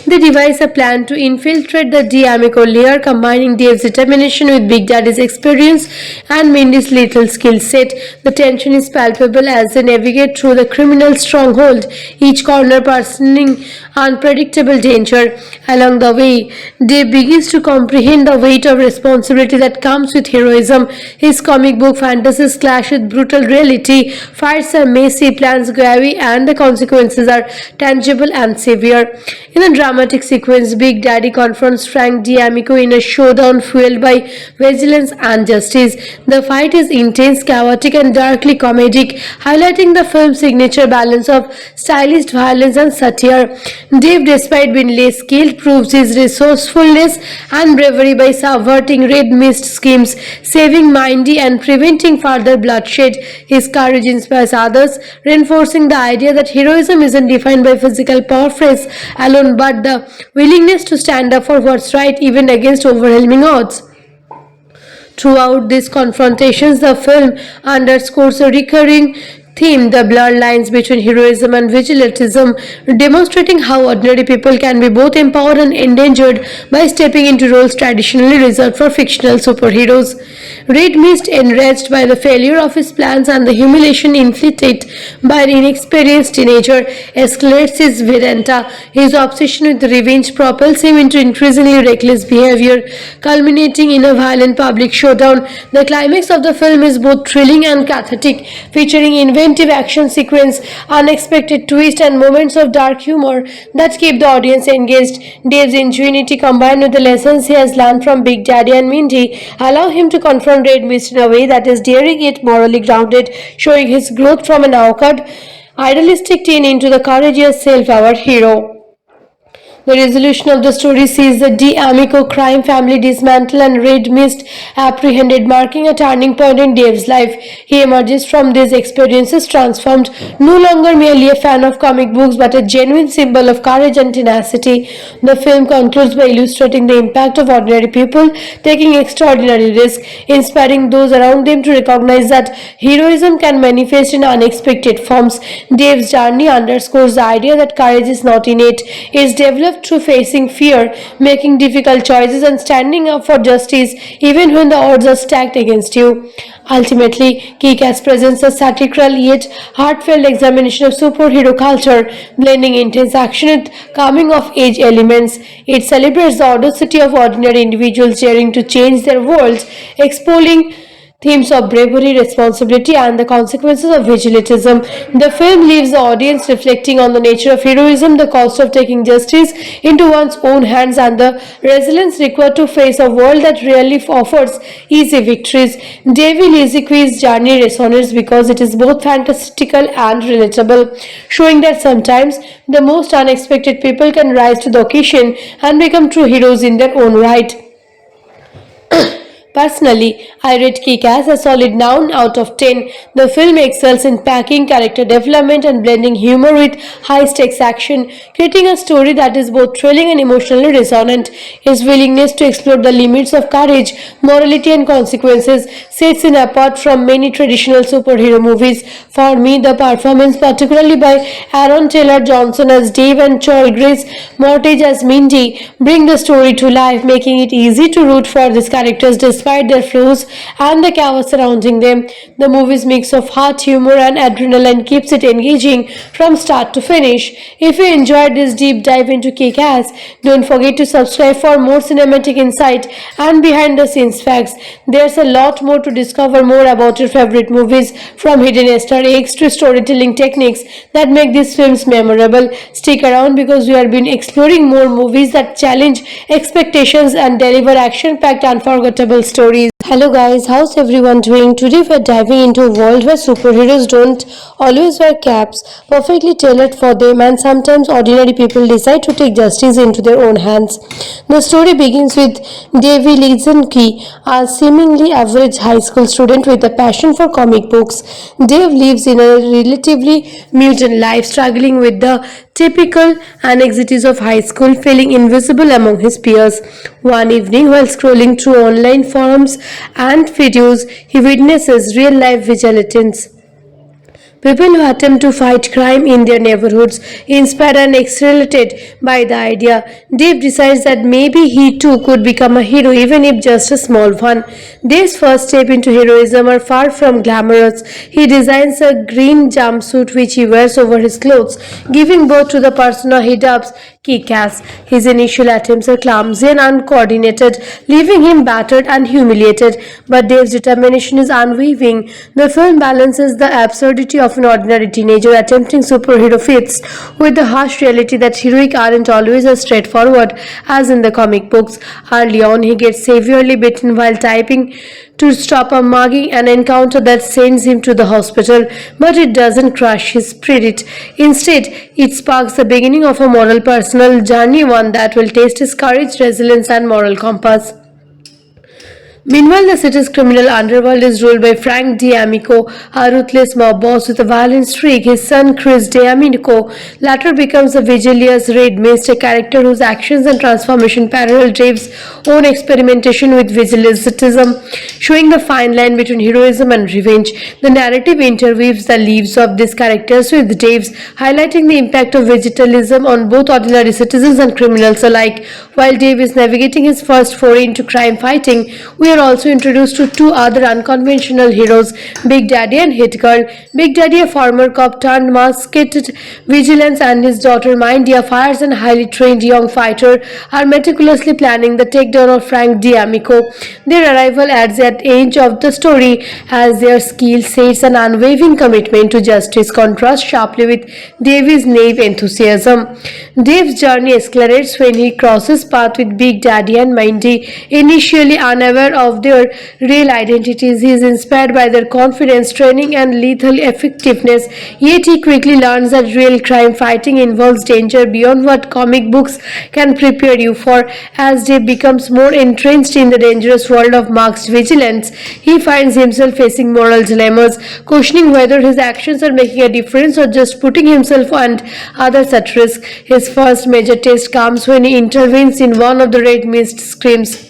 They devise a plan to infiltrate the D'Amico lair, combining Dave's determination with Big Daddy's experience and Mindy's lethal skill set. The tension is palpable as they navigate through the criminal stronghold, each corner presenting unpredictable danger. Along the way, Dave begins to comprehend the weight of responsibility that comes with heroism. His comic book fantasies clash with brutal reality, fights are messy, plans go awry, and the consequences are tangible and severe. In the drama dramatic sequence, Big Daddy confronts Frank D'Amico in a showdown fueled by vigilance and justice. The fight is intense, chaotic, and darkly comedic, highlighting the film's signature balance of stylized violence and satire. Dave, despite being less skilled, proves his resourcefulness and bravery by subverting red mist schemes, saving Mindy, and preventing further bloodshed. His courage inspires others, reinforcing the idea that heroism isn't defined by physical prowess alone but the willingness to stand up for what's right even against overwhelming odds. Throughout these confrontations, the film underscores a recurring theme, the blurred lines between heroism and vigilantism, demonstrating how ordinary people can be both empowered and endangered by stepping into roles traditionally reserved for fictional superheroes. Red Mist, enraged by the failure of his plans and the humiliation inflicted by an inexperienced teenager, escalates his vendetta. His obsession with revenge propels him into increasingly reckless behavior, culminating in a violent public showdown. The climax of the film is both thrilling and cathartic, featuring inventive action sequence, unexpected twists, and moments of dark humor that keep the audience engaged. Dave's ingenuity, combined with the lessons he has learned from Big Daddy and Mindy, allow him to confront Red Mist in a way that is daring yet morally grounded, showing his growth from an awkward, idealistic teen into the courageous, self-aware hero. The resolution of the story sees the D'Amico crime family dismantled and Red Mist apprehended, marking a turning point in Dave's life. He emerges from these experiences transformed, no longer merely a fan of comic books but a genuine symbol of courage and tenacity. The film concludes by illustrating the impact of ordinary people taking extraordinary risks, inspiring those around them to recognize that heroism can manifest in unexpected forms. Dave's journey underscores the idea that courage is not innate, it is developed through facing fear, making difficult choices, and standing up for justice even when the odds are stacked against you. Ultimately, Kick-Ass presents a satirical yet heartfelt examination of superhero culture, blending intense action with coming-of-age elements. It celebrates the audacity of ordinary individuals daring to change their worlds, exploring themes of bravery, responsibility, and the consequences of vigilantism. The film leaves the audience reflecting on the nature of heroism, the cost of taking justice into one's own hands, and the resilience required to face a world that rarely offers easy victories. Davy Liziqui's journey resonates because it is both fantastical and relatable, showing that sometimes the most unexpected people can rise to the occasion and become true heroes in their own right. Personally, I rate Kick-Ass a solid 9 out of 10. The film excels in packing character development and blending humor with high-stakes action, creating a story that is both thrilling and emotionally resonant. Its willingness to explore the limits of courage, morality, and consequences sets it apart from many traditional superhero movies. For me, the performance, particularly by Aaron Taylor Johnson as Dave and Joel Grace Mortage as Mindy, bring the story to life, making it easy to root for these characters despite their flaws and the chaos surrounding them. The movie's mix of heart, humor, and adrenaline keeps it engaging from start to finish. If you enjoyed this deep dive into Kick-Ass, don't forget to subscribe for more cinematic insight and behind-the-scenes facts. There's a lot more to discover more about your favorite movies, from hidden Easter eggs to storytelling techniques that make these films memorable. Stick around because we have been exploring more movies that challenge expectations and deliver action-packed, unforgettable stories. Hello guys, how's everyone doing? Today we're diving into a world where superheroes don't always wear caps, perfectly tailored for them, and sometimes ordinary people decide to take justice into their own hands. The story begins with Davy Lizinski, a seemingly average high school student with a passion for comic books. Dave lives in a relatively mutant life, struggling with the typical anxieties of high school, feeling invisible among his peers. One evening, while scrolling through online forums and videos, he witnesses real-life vigilantes. People who attempt to fight crime in their neighborhoods. Inspired and exhilarated by the idea, Dave decides that maybe he too could become a hero, even if just a small one. Dave's first step into heroism are far from glamorous. He designs a green jumpsuit which he wears over his clothes, giving birth to the persona he dubs Kick-Ass. His initial attempts are clumsy and uncoordinated, leaving him battered and humiliated, but Dave's determination is unwavering. The film balances the absurdity of an ordinary teenager attempting superhero feats with the harsh reality that heroic aren't always as straightforward as in the comic books. Early on, he gets severely bitten while typing to stop a mugging, an encounter that sends him to the hospital, but it doesn't crush his spirit. Instead, it sparks the beginning of a moral personal journey, one that will test his courage, resilience, and moral compass. Meanwhile, the city's criminal underworld is ruled by Frank D'Amico, a ruthless mob boss with a violent streak. His son, Chris D'Amico, later becomes a vigilance Red Mist, a character whose actions and transformation parallel Dave's own experimentation with vigilantism, showing the fine line between heroism and revenge. The narrative interweaves the lives of these characters with Dave's, highlighting the impact of vigilantism on both ordinary citizens and criminals alike. While Dave is navigating his first foray into crime fighting, we are also introduced to two other unconventional heroes, Big Daddy and Hit Girl. Big Daddy, a former cop turned masked vigilance, and his daughter Mindy, a fierce and highly trained young fighter, are meticulously planning the takedown of Frank D'Amico. Their arrival adds at edge of the story as their skill sets an unwavering commitment to justice contrasts sharply with Dave's naive enthusiasm. Dave's journey escalates when he crosses paths with Big Daddy and Mindy. Initially unaware of their real identities, he is inspired by their confidence, training, and lethal effectiveness. Yet he quickly learns that real crime fighting involves danger beyond what comic books can prepare you for. As Dave becomes more entrenched in the dangerous world of masked vigilance, he finds himself facing moral dilemmas, questioning whether his actions are making a difference or just putting himself and others at risk. His first major test comes when he intervenes in one of the Red Mist scrims.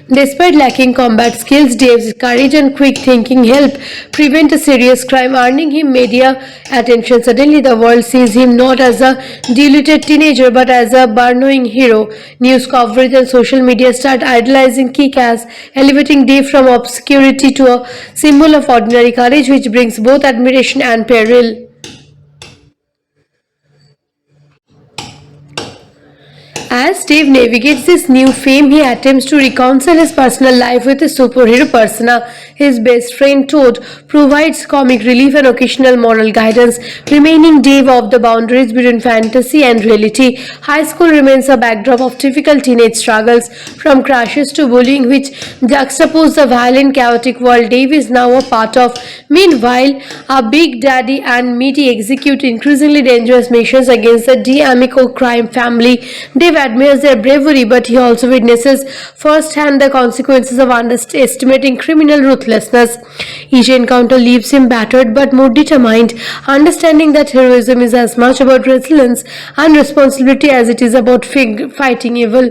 Despite lacking combat skills, Dave's courage and quick thinking help prevent a serious crime, earning him media attention. Suddenly, the world sees him not as a deluded teenager but as a burrowing hero. News coverage and social media start idolizing Kick-Ass, elevating Dave from obscurity to a symbol of ordinary courage, which brings both admiration and peril. As Dave navigates this new fame, he attempts to reconcile his personal life with his superhero persona. His best friend Toad provides comic relief and occasional moral guidance, remaining Dave off the boundaries between fantasy and reality. High school remains a backdrop of typical teenage struggles, from crashes to bullying, which juxtapose the violent, chaotic world Dave is now a part of. Meanwhile, a Big Daddy and Meaty execute increasingly dangerous missions against the D'Amico crime family. Dave admires their bravery, but he also witnesses firsthand the consequences of underestimating criminal ruthlessness. Each encounter leaves him battered but more determined, understanding that heroism is as much about resilience and responsibility as it is about fighting evil.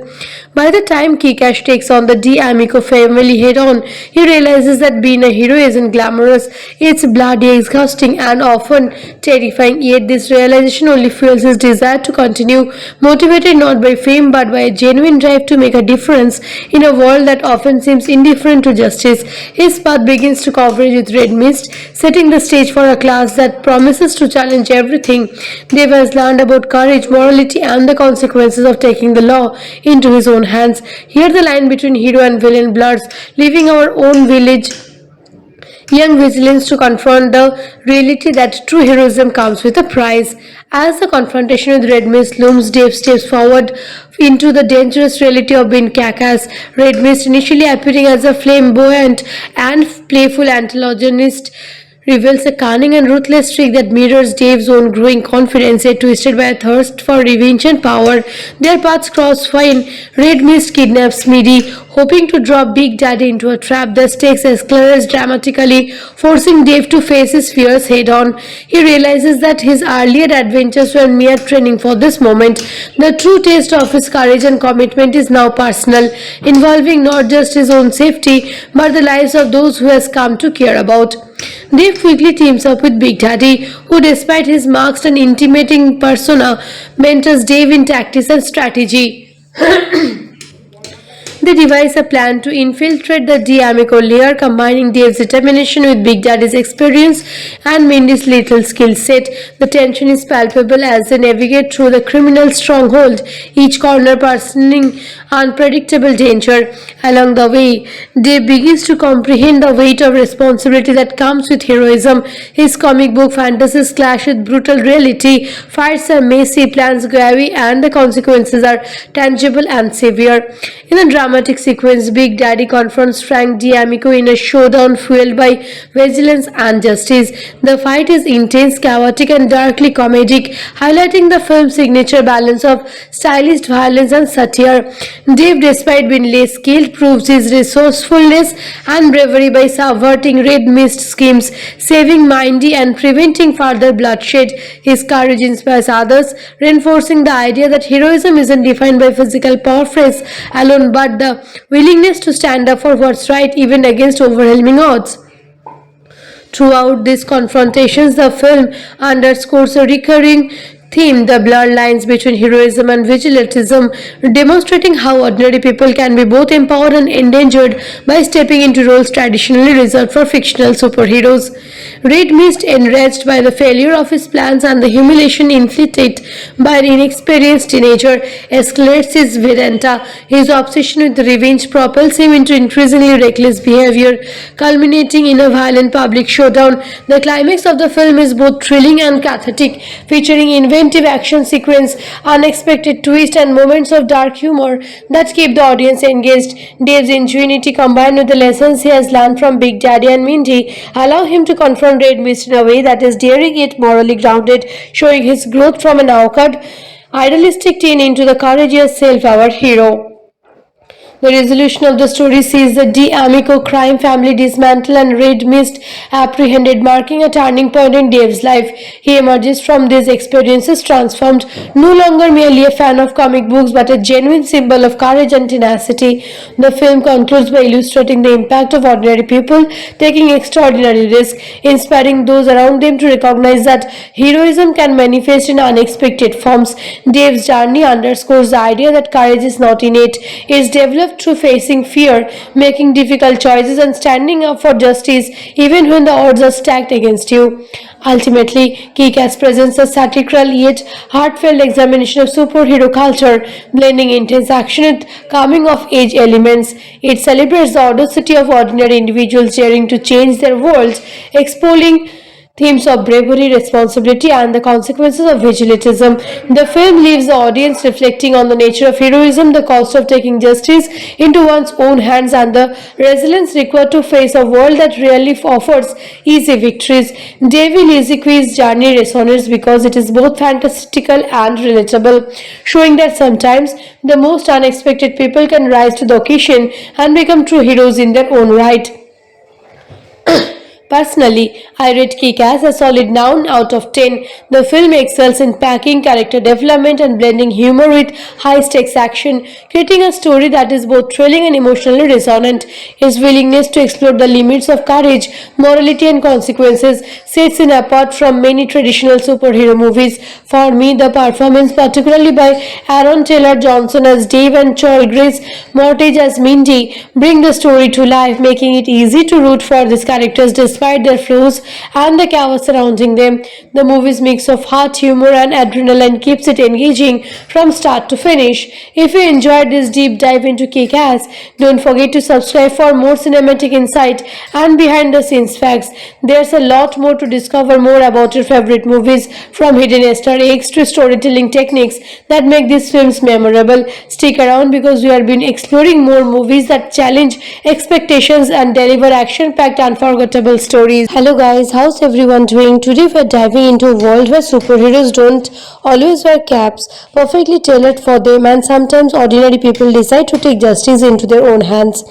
By the time Kick-Ass takes on the D'Amico family head-on, he realizes that being a hero isn't glamorous. It's bloody, exhausting, and often terrifying. Yet this realization only fuels his desire to continue, motivated not by fame but by a genuine drive to make a difference in a world that often seems indifferent to justice. His path begins to coverage with Red Mist, setting the stage for a class that promises to challenge everything Dave has learned about courage, morality, and the consequences of taking the law into his own hands. Here the line between hero and villain blurs, leaving our own young vigilance to confront the reality that true heroism comes with a price. As the confrontation with Red Mist looms, Dave steps forward into the dangerous reality of being Kick-Ass. Red Mist, initially appearing as a flamboyant and playful antagonist, reveals a cunning and ruthless streak that mirrors Dave's own growing confidence, yet twisted by a thirst for revenge and power. Their paths cross when Red Mist kidnaps Meaty, hoping to drop Big Daddy into a trap. The stakes escalate dramatically, forcing Dave to face his fears head-on. He realizes that his earlier adventures were mere training for this moment. The true test of his courage and commitment is now personal, involving not just his own safety, but the lives of those who he has come to care about. Dave quickly teams up with Big Daddy, who despite his masked and intimidating persona, mentors Dave in tactics and strategy. They devise a plan to infiltrate the D'Amico lair, combining Dave's determination with Big Daddy's experience and Mindy's lethal skill set. The tension is palpable as they navigate through the criminal stronghold, each corner personing unpredictable danger. Along the way, Dave begins to comprehend the weight of responsibility that comes with heroism. His comic book fantasies clash with brutal reality. Fights are messy, plans go awry, and the consequences are tangible and severe. In a dramatic sequence, Big Daddy confronts Frank D'Amico in a showdown fueled by vigilance and justice. The fight is intense, chaotic, and darkly comedic, highlighting the film's signature balance of stylized violence and satire. Dave, despite being less skilled, proves his resourcefulness and bravery by subverting red mist schemes, saving Mindy and preventing further bloodshed. His courage inspires others, reinforcing the idea that heroism isn't defined by physical prowess alone but the willingness to stand up for what's right even against overwhelming odds. Throughout these confrontations, the film underscores a recurring theme, the blurred lines between heroism and vigilantism, demonstrating how ordinary people can be both empowered and endangered by stepping into roles traditionally reserved for fictional superheroes. Red Mist, enraged by the failure of his plans and the humiliation inflicted by an inexperienced teenager, escalates his vendetta. His obsession with revenge propels him into increasingly reckless behavior, culminating in a violent public showdown. The climax of the film is both thrilling and cathartic, featuring inventive action sequence, unexpected twists, and moments of dark humor that keep the audience engaged. Dave's ingenuity, combined with the lessons he has learned from Big Daddy and Mindy, allow him to confront Red Mist in a way that is daring yet morally grounded, showing his growth from an awkward, idealistic teen into the courageous, self-aware hero. The resolution of the story sees the D'Amico crime family dismantled and Red Mist apprehended, marking a turning point in Dave's life. He emerges from these experiences transformed, no longer merely a fan of comic books but a genuine symbol of courage and tenacity. The film concludes by illustrating the impact of ordinary people taking extraordinary risks, inspiring those around them to recognize that heroism can manifest in unexpected forms. Dave's journey underscores the idea that courage is not innate, it is developed through facing fear, making difficult choices, and standing up for justice even when the odds are stacked against you. Ultimately, Kick-Ass presents a satirical yet heartfelt examination of superhero culture, blending intense action with coming-of-age elements. It celebrates the audacity of ordinary individuals daring to change their worlds, exploring themes of bravery, responsibility, and the consequences of vigilantism. The film leaves the audience reflecting on the nature of heroism, the cost of taking justice into one's own hands, and the resilience required to face a world that rarely offers easy victories. David Ezekiel's journey resonates because it is both fantastical and relatable, showing that sometimes the most unexpected people can rise to the occasion and become true heroes in their own right. Personally, I rate Kick-Ass a solid 9 out of 10. The film excels in packing character development and blending humor with high-stakes action, creating a story that is both thrilling and emotionally resonant. His willingness to explore the limits of courage, morality, and consequences sets him apart from many traditional superhero movies. For me, the performance, particularly by Aaron Taylor Johnson as Dave and Chloe Grace Moretz as Mindy, bring the story to life, making it easy to root for these characters despite their flaws and the chaos surrounding them. The movie's mix of heart, humor, and adrenaline keeps it engaging from start to finish. If you enjoyed this deep dive into Kick-Ass, don't forget to subscribe for more cinematic insight and behind-the-scenes facts. There's a lot more to discover more about your favorite movies, from hidden Easter eggs to storytelling techniques that make these films memorable. Stick around because we have been exploring more movies that challenge expectations and deliver action-packed, unforgettable stories. Hello guys, how's everyone doing? Today we're diving into a world where superheroes don't always wear caps, perfectly tailored for them, and sometimes ordinary people decide to take justice into their own hands.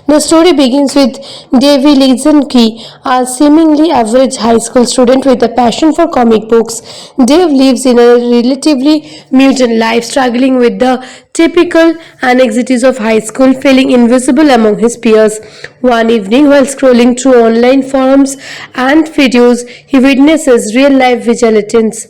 The story begins with Davey Lizinski, a seemingly average high school student with a passion for comic books. Dave lives in a relatively mutant life, struggling with the typical anxieties of high school, feeling invisible among his peers. One evening, while scrolling through online forums and videos, he witnesses real-life vigilantes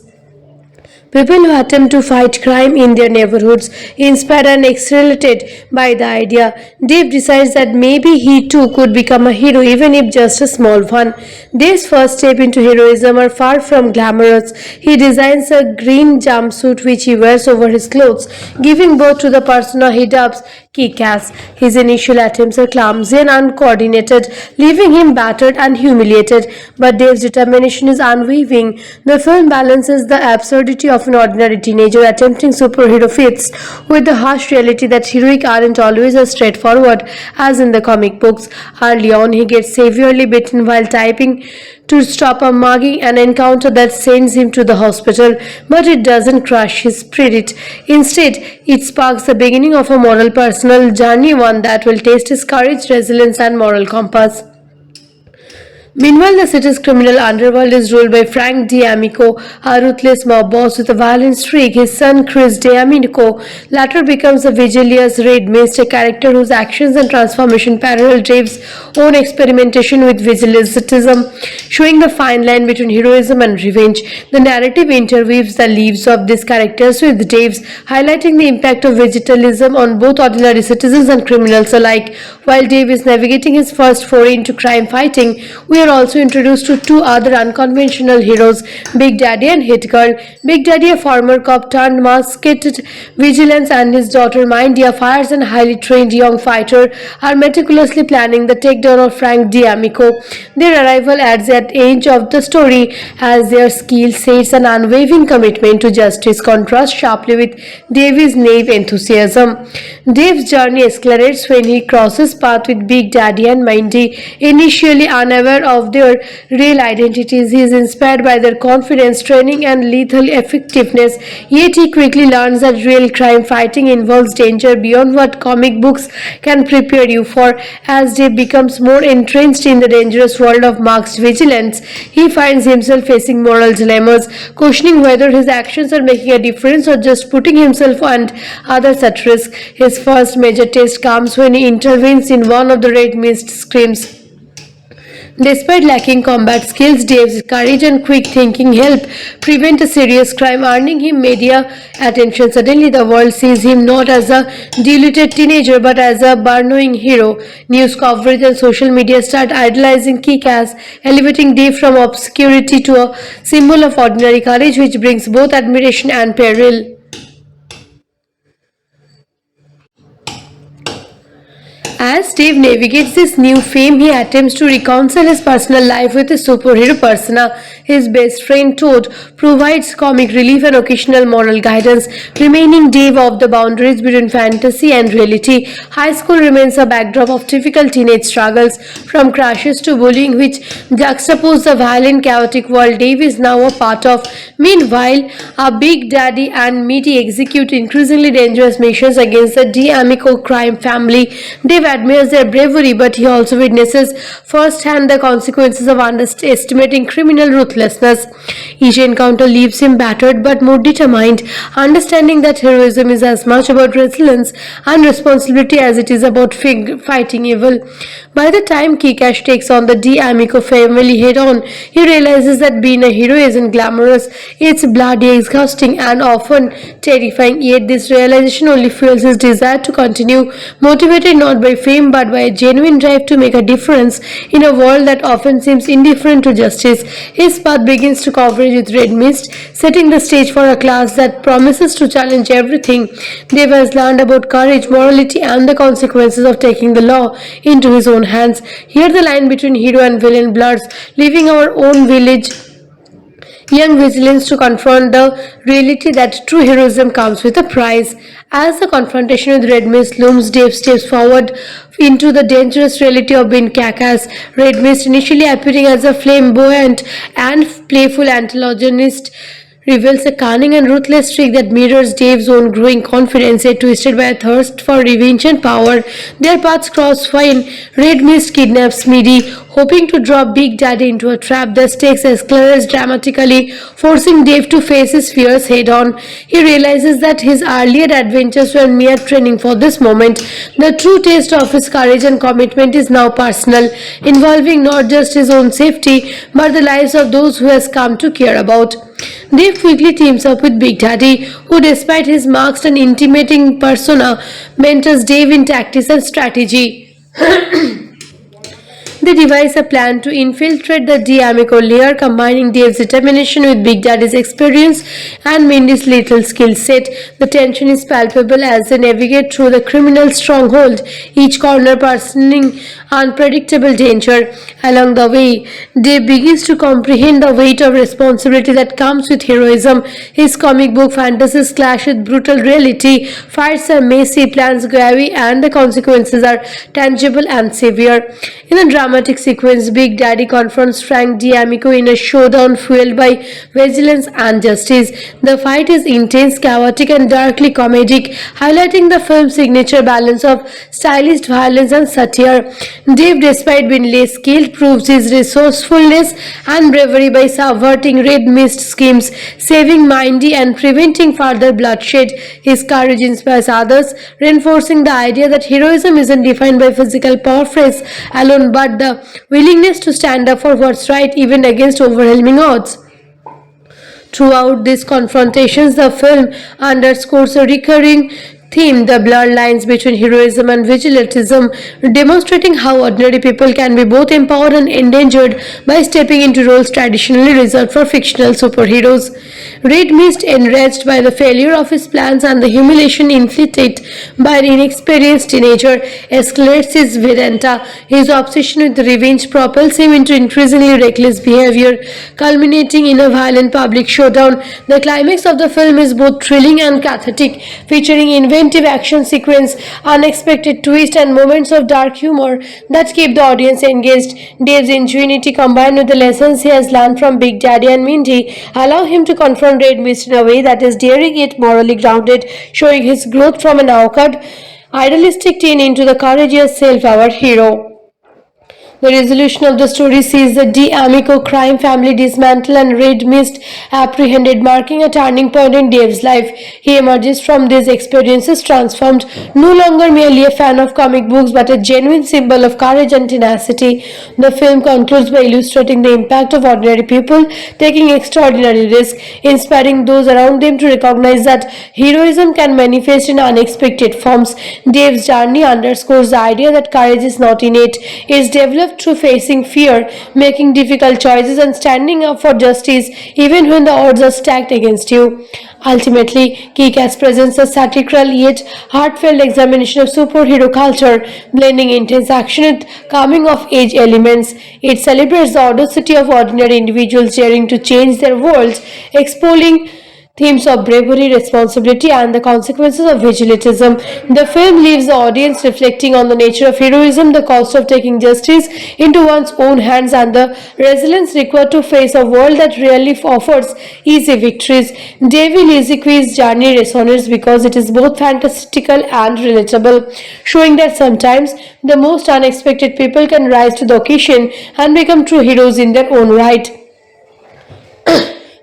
people who attempt to fight crime in their neighborhoods. Inspired and exhilarated by the idea, Dave decides that maybe he too could become a hero, even if just a small one. Dave's first step into heroism are far from glamorous. He designs a green jumpsuit which he wears over his clothes, giving birth to the persona he dubs Kick-Ass. His initial attempts are clumsy and uncoordinated, leaving him battered and humiliated, but Dave's determination is unwavering. The film balances the absurdity of an ordinary teenager attempting superhero feats with the harsh reality that heroic aren't always as straightforward as in the comic books. Early on, he gets severely bitten while typing to stop a mugging, an encounter that sends him to the hospital, but it doesn't crush his spirit. Instead, it sparks the beginning of a moral personal journey, one that will test his courage, resilience, and moral compass. Meanwhile, the city's criminal underworld is ruled by Frank D'Amico, a ruthless mob boss with a violent streak. His son, Chris D'Amico, later becomes a vigilance Red Mist, a character whose actions and transformation parallel Dave's own experimentation with vigilantism, showing the fine line between heroism and revenge. The narrative interweaves the lives of these characters with Dave's, highlighting the impact of vigilantism on both ordinary citizens and criminals alike. While Dave is navigating his first foray into crime fighting, we are also introduced to two other unconventional heroes, Big Daddy and Hit Girl. Big Daddy, a former cop turned masked vigilance, and his daughter Mindy, a fierce and highly trained young fighter, are meticulously planning the takedown of Frank D'Amico. Their arrival adds at edge of the story as their skill sets an unwavering commitment to justice contrasts sharply with Dave's naive enthusiasm. Dave's journey accelerates when he crosses paths with Big Daddy and Mindy. Initially unaware of their real identities, he is inspired by their confidence, training, and lethal effectiveness. Yet he quickly learns that real crime fighting involves danger beyond what comic books can prepare you for. As Dave becomes more entrenched in the dangerous world of masked vigilance, he finds himself facing moral dilemmas, questioning whether his actions are making a difference or just putting himself and others at risk. His first major test comes when he intervenes in one of the Red Mist scrims. Despite lacking combat skills, Dave's courage and quick thinking help prevent a serious crime, earning him media attention. Suddenly, the world sees him not as a deluded teenager but as a burrowing hero. News coverage and social media start idolizing Kick-Ass, elevating Dave from obscurity to a symbol of ordinary courage, which brings both admiration and peril. As Dave navigates this new fame, he attempts to reconcile his personal life with his superhero persona. His best friend Toad provides comic relief and occasional moral guidance, remaining Dave off the boundaries between fantasy and reality. High school remains a backdrop of typical teenage struggles, from crashes to bullying, which juxtapose the violent, chaotic world Dave is now a part of. Meanwhile, Big Daddy and Meaty execute increasingly dangerous missions against the D'Amico crime family. Dave admires their bravery, but he also witnesses firsthand the consequences of underestimating criminal ruthlessness. Each encounter leaves him battered but more determined, understanding that heroism is as much about resilience and responsibility as it is about fighting evil. By the time Kick-Ass takes on the D'Amico family head-on, he realizes that being a hero isn't glamorous, it's bloody, exhausting, and often terrifying. Yet this realization only fuels his desire to continue, motivated not by fame but by a genuine drive to make a difference in a world that often seems indifferent to justice. His path begins to coverage with Red Mist, setting the stage for a class that promises to challenge everything Dave has learned about courage, morality, and the consequences of taking the law into his own hands. Here the line between hero and villain blurs, leaving our own village young vigilance to confront the reality that true heroism comes with a price. As the confrontation with Red Mist looms, Dave steps forward into the dangerous reality of being Kick-Ass. Red Mist, initially appearing as a flamboyant and playful antagonist, reveals a cunning and ruthless streak that mirrors Dave's own growing confidence, yet twisted by a thirst for revenge and power. Their paths cross when Red Mist kidnaps Meaty, hoping to drop Big Daddy into a trap. The stakes escalate dramatically, forcing Dave to face his fears head on. He realizes that his earlier adventures were mere training for this moment. The true taste of his courage and commitment is now personal, involving not just his own safety but the lives of those who has come to care about. Dave quickly teams up with Big Daddy, who despite his masked and intimidating persona, mentors Dave in tactics and strategy. They devise a plan to infiltrate the D'Amico lair, combining Dave's determination with Big Daddy's experience and Mindy's lethal skill set. The tension is palpable as they navigate through the criminal stronghold, each corner presenting unpredictable danger. Along the way, Dave begins to comprehend the weight of responsibility that comes with heroism. His comic book fantasies clash with brutal reality. Fights are messy, plans go awry, and the consequences are tangible and severe. In a dramatic sequence, Big Daddy confronts Frank D'Amico in a showdown fueled by vigilance and justice. The fight is intense, chaotic, and darkly comedic, highlighting the film's signature balance of stylized violence and satire. Dave, despite being less skilled, proves his resourcefulness and bravery by subverting Red Mist schemes, saving Mindy, and preventing further bloodshed. His courage inspires others, reinforcing the idea that heroism isn't defined by physical prowess alone but the willingness to stand up for what's right even against overwhelming odds. Throughout these confrontations, the film underscores a recurring theme, the blurred lines between heroism and vigilantism, demonstrating how ordinary people can be both empowered and endangered by stepping into roles traditionally reserved for fictional superheroes. Red Mist, enraged by the failure of his plans and the humiliation inflicted by an inexperienced teenager, escalates his vendetta. His obsession with revenge propels him into increasingly reckless behavior, culminating in a violent public showdown. The climax of the film is both thrilling and cathartic, featuring inventive action sequence, unexpected twists, and moments of dark humor that keep the audience engaged. Dave's ingenuity, combined with the lessons he has learned from Big Daddy and Mindy, allow him to confront Red Mist in a way that is daring yet morally grounded, showing his growth from an awkward, idealistic teen into the courageous, self-aware hero. The resolution of the story sees the D'Amico crime family dismantled and Red Mist apprehended, marking a turning point in Dave's life. He emerges from these experiences transformed, no longer merely a fan of comic books but a genuine symbol of courage and tenacity. The film concludes by illustrating the impact of ordinary people taking extraordinary risks, inspiring those around them to recognize that heroism can manifest in unexpected forms. Dave's journey underscores the idea that courage is not innate, it is developed through facing fear, making difficult choices, and standing up for justice even when the odds are stacked against you. Ultimately, Kick-Ass presents a satirical yet heartfelt examination of superhero culture, blending intense action with coming-of-age elements. It celebrates the audacity of ordinary individuals daring to change their worlds, exploring themes of bravery, responsibility, and the consequences of vigilantism. The film leaves the audience reflecting on the nature of heroism, the cost of taking justice into one's own hands, and the resilience required to face a world that rarely offers easy victories. Davy Liziqui's journey resonates because it is both fantastical and relatable, showing that sometimes the most unexpected people can rise to the occasion and become true heroes in their own right.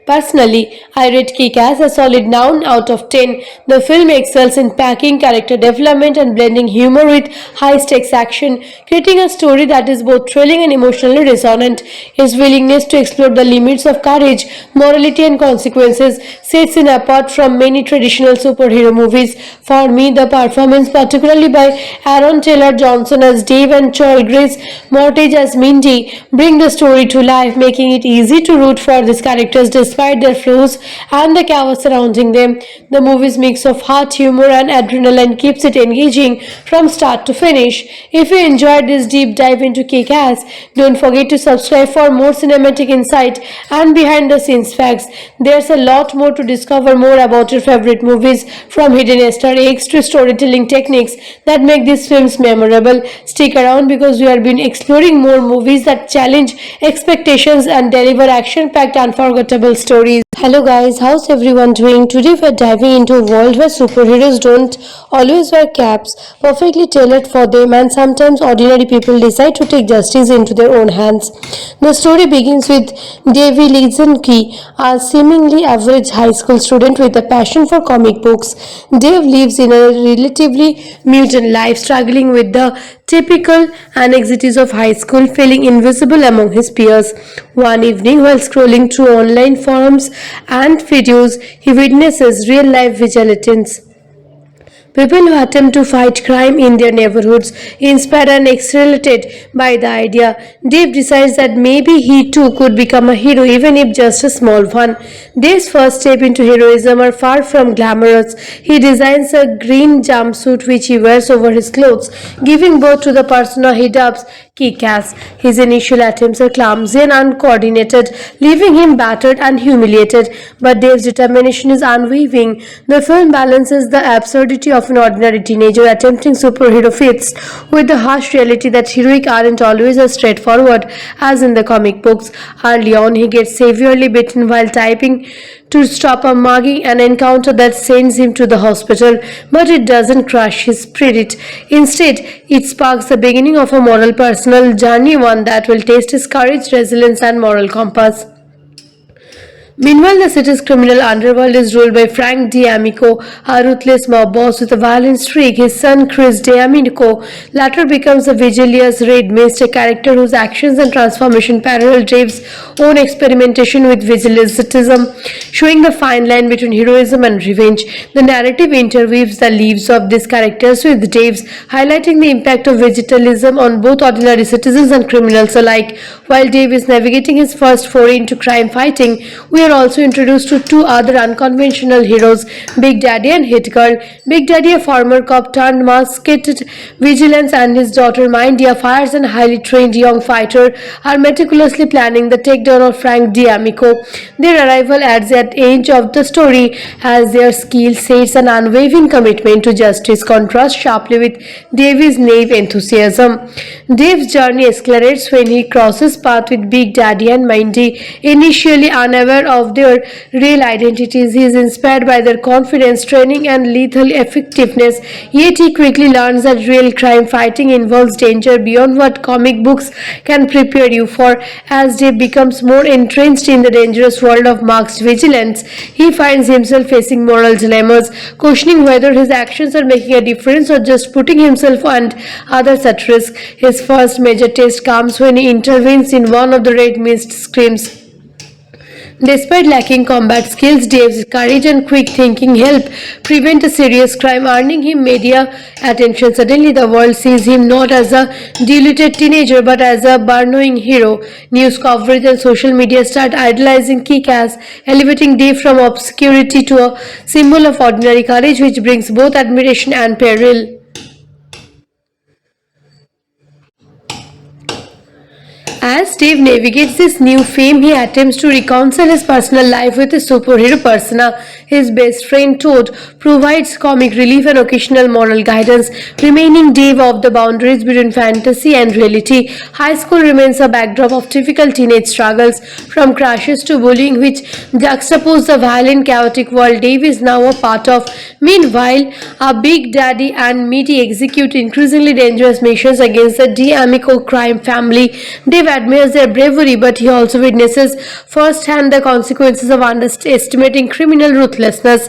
Personally, I rate Kick-Ass a solid 9 out of 10. The film excels in packing character development and blending humor with high-stakes action, creating a story that is both thrilling and emotionally resonant. His willingness to explore the limits of courage, morality, and consequences sets it apart from many traditional superhero movies. For me, the performance, particularly by Aaron Taylor Johnson as Dave and Joel Grace Mortage as Mindy, bring the story to life, making it easy to root for these characters despite their flaws and the chaos surrounding them. The movie's mix of heart, humor, and adrenaline keeps it engaging from start to finish. If you enjoyed this deep dive into Kick-Ass, don't forget to subscribe for more cinematic insight and behind-the-scenes facts. There's a lot more to discover more about your favorite movies, from hidden Easter eggs to storytelling techniques that make these films memorable. Stick around because we have been exploring more movies that challenge expectations and deliver action-packed, unforgettable stories. Hello guys, how's everyone doing? Today we're diving into a world where superheroes don't always wear caps, perfectly tailored for them, and sometimes ordinary people decide to take justice into their own hands. The story begins with Davy Lizinski, a seemingly average high school student with a passion for comic books. Dave lives in a relatively mutant life, struggling with the typical anxieties of high school, feeling invisible among his peers. One evening, while scrolling through online forums and videos, he witnesses real life vigilantes. People who attempt to fight crime in their neighborhoods, inspired and exhilarated by the idea, Dave decides that maybe he too could become a hero, even if just a small one. Dave's first step into heroism are far from glamorous. He designs a green jumpsuit which he wears over his clothes, giving birth to the persona he dubs Kick-Ass. His initial attempts are clumsy and uncoordinated, leaving him battered and humiliated, but Dave's determination is unwavering. The film balances the absurdity of an ordinary teenager attempting superhero feats with the harsh reality that heroic aren't always as straightforward as in the comic books. Early on, he gets severely bitten while typing to stop a mugging, an encounter that sends him to the hospital, but it doesn't crush his spirit. Instead, it sparks the beginning of a moral personal journey, one that will test his courage, resilience, and moral compass. Meanwhile, the city's criminal underworld is ruled by Frank D'Amico, a ruthless mob boss with a violent streak. His son, Chris D'Amico, later becomes a vigilance Red Mist, a character whose actions and transformation parallel Dave's own experimentation with vigilantism, showing the fine line between heroism and revenge. The narrative interweaves the lives of these characters with Dave's, highlighting the impact of vigilantism on both ordinary citizens and criminals alike. While Dave is navigating his first foray into crime fighting, we are also introduced to two other unconventional heroes, Big Daddy and Hit Girl. Big Daddy, a former cop turned masked vigilance, and his daughter Mindy, a fierce and highly trained young fighter, are meticulously planning the takedown of Frank D'Amico. Their arrival adds at edge of the story as their skill sets an unwavering commitment to justice contrasts sharply with Davy's naive enthusiasm. Dave's journey accelerates when he crosses paths with Big Daddy and Mindy. Initially unaware of their real identities, he is inspired by their confidence, training, and lethal effectiveness. Yet he quickly learns that real crime fighting involves danger beyond what comic books can prepare you for. As Dave becomes more entrenched in the dangerous world of masked vigilance, he finds himself facing moral dilemmas, questioning whether his actions are making a difference or just putting himself and others at risk. His first major test comes when he intervenes in one of the Red Mist scrims. Despite lacking combat skills, Dave's courage and quick thinking help prevent a serious crime, earning him media attention. Suddenly, the world sees him not as a deluded teenager but as a burrowing hero. News coverage and social media start idolizing Kick-Ass, elevating Dave from obscurity to a symbol of ordinary courage, which brings both admiration and peril. As Dave navigates this new fame, he attempts to reconcile his personal life with his superhero persona. His best friend Toad provides comic relief and occasional moral guidance, remaining Dave off the boundaries between fantasy and reality. High school remains a backdrop of typical teenage struggles, from crushes to bullying, which juxtapose the violent, chaotic world Dave is now a part of. Meanwhile, a Big Daddy and Meaty execute increasingly dangerous missions against the D'Amico crime family. Dave admires their bravery, but he also witnesses firsthand the consequences of underestimating criminal ruthlessness.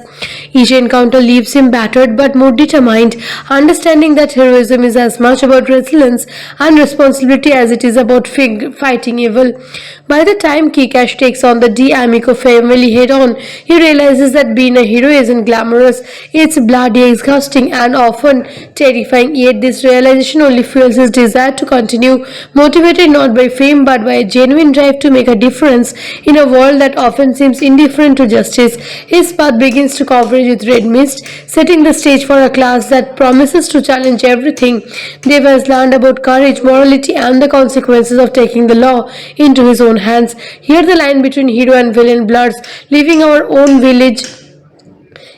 Each encounter leaves him battered but more determined, understanding that heroism is as much about resilience and responsibility as it is about fighting evil. By the time Kick-Ass takes on the D'Amico family head-on, he realizes that being a hero isn't glamorous. It's bloody, exhausting, and often terrifying. Yet this realization only fuels his desire to continue, motivated not by fame but by a genuine drive to make a difference in a world that often seems indifferent to justice. His path begins to coverage with Red Mist, setting the stage for a class that promises to challenge everything Dave has learned about courage, morality, and the consequences of taking the law into his own hands. Here the line between hero and villain blurs, leaving our own village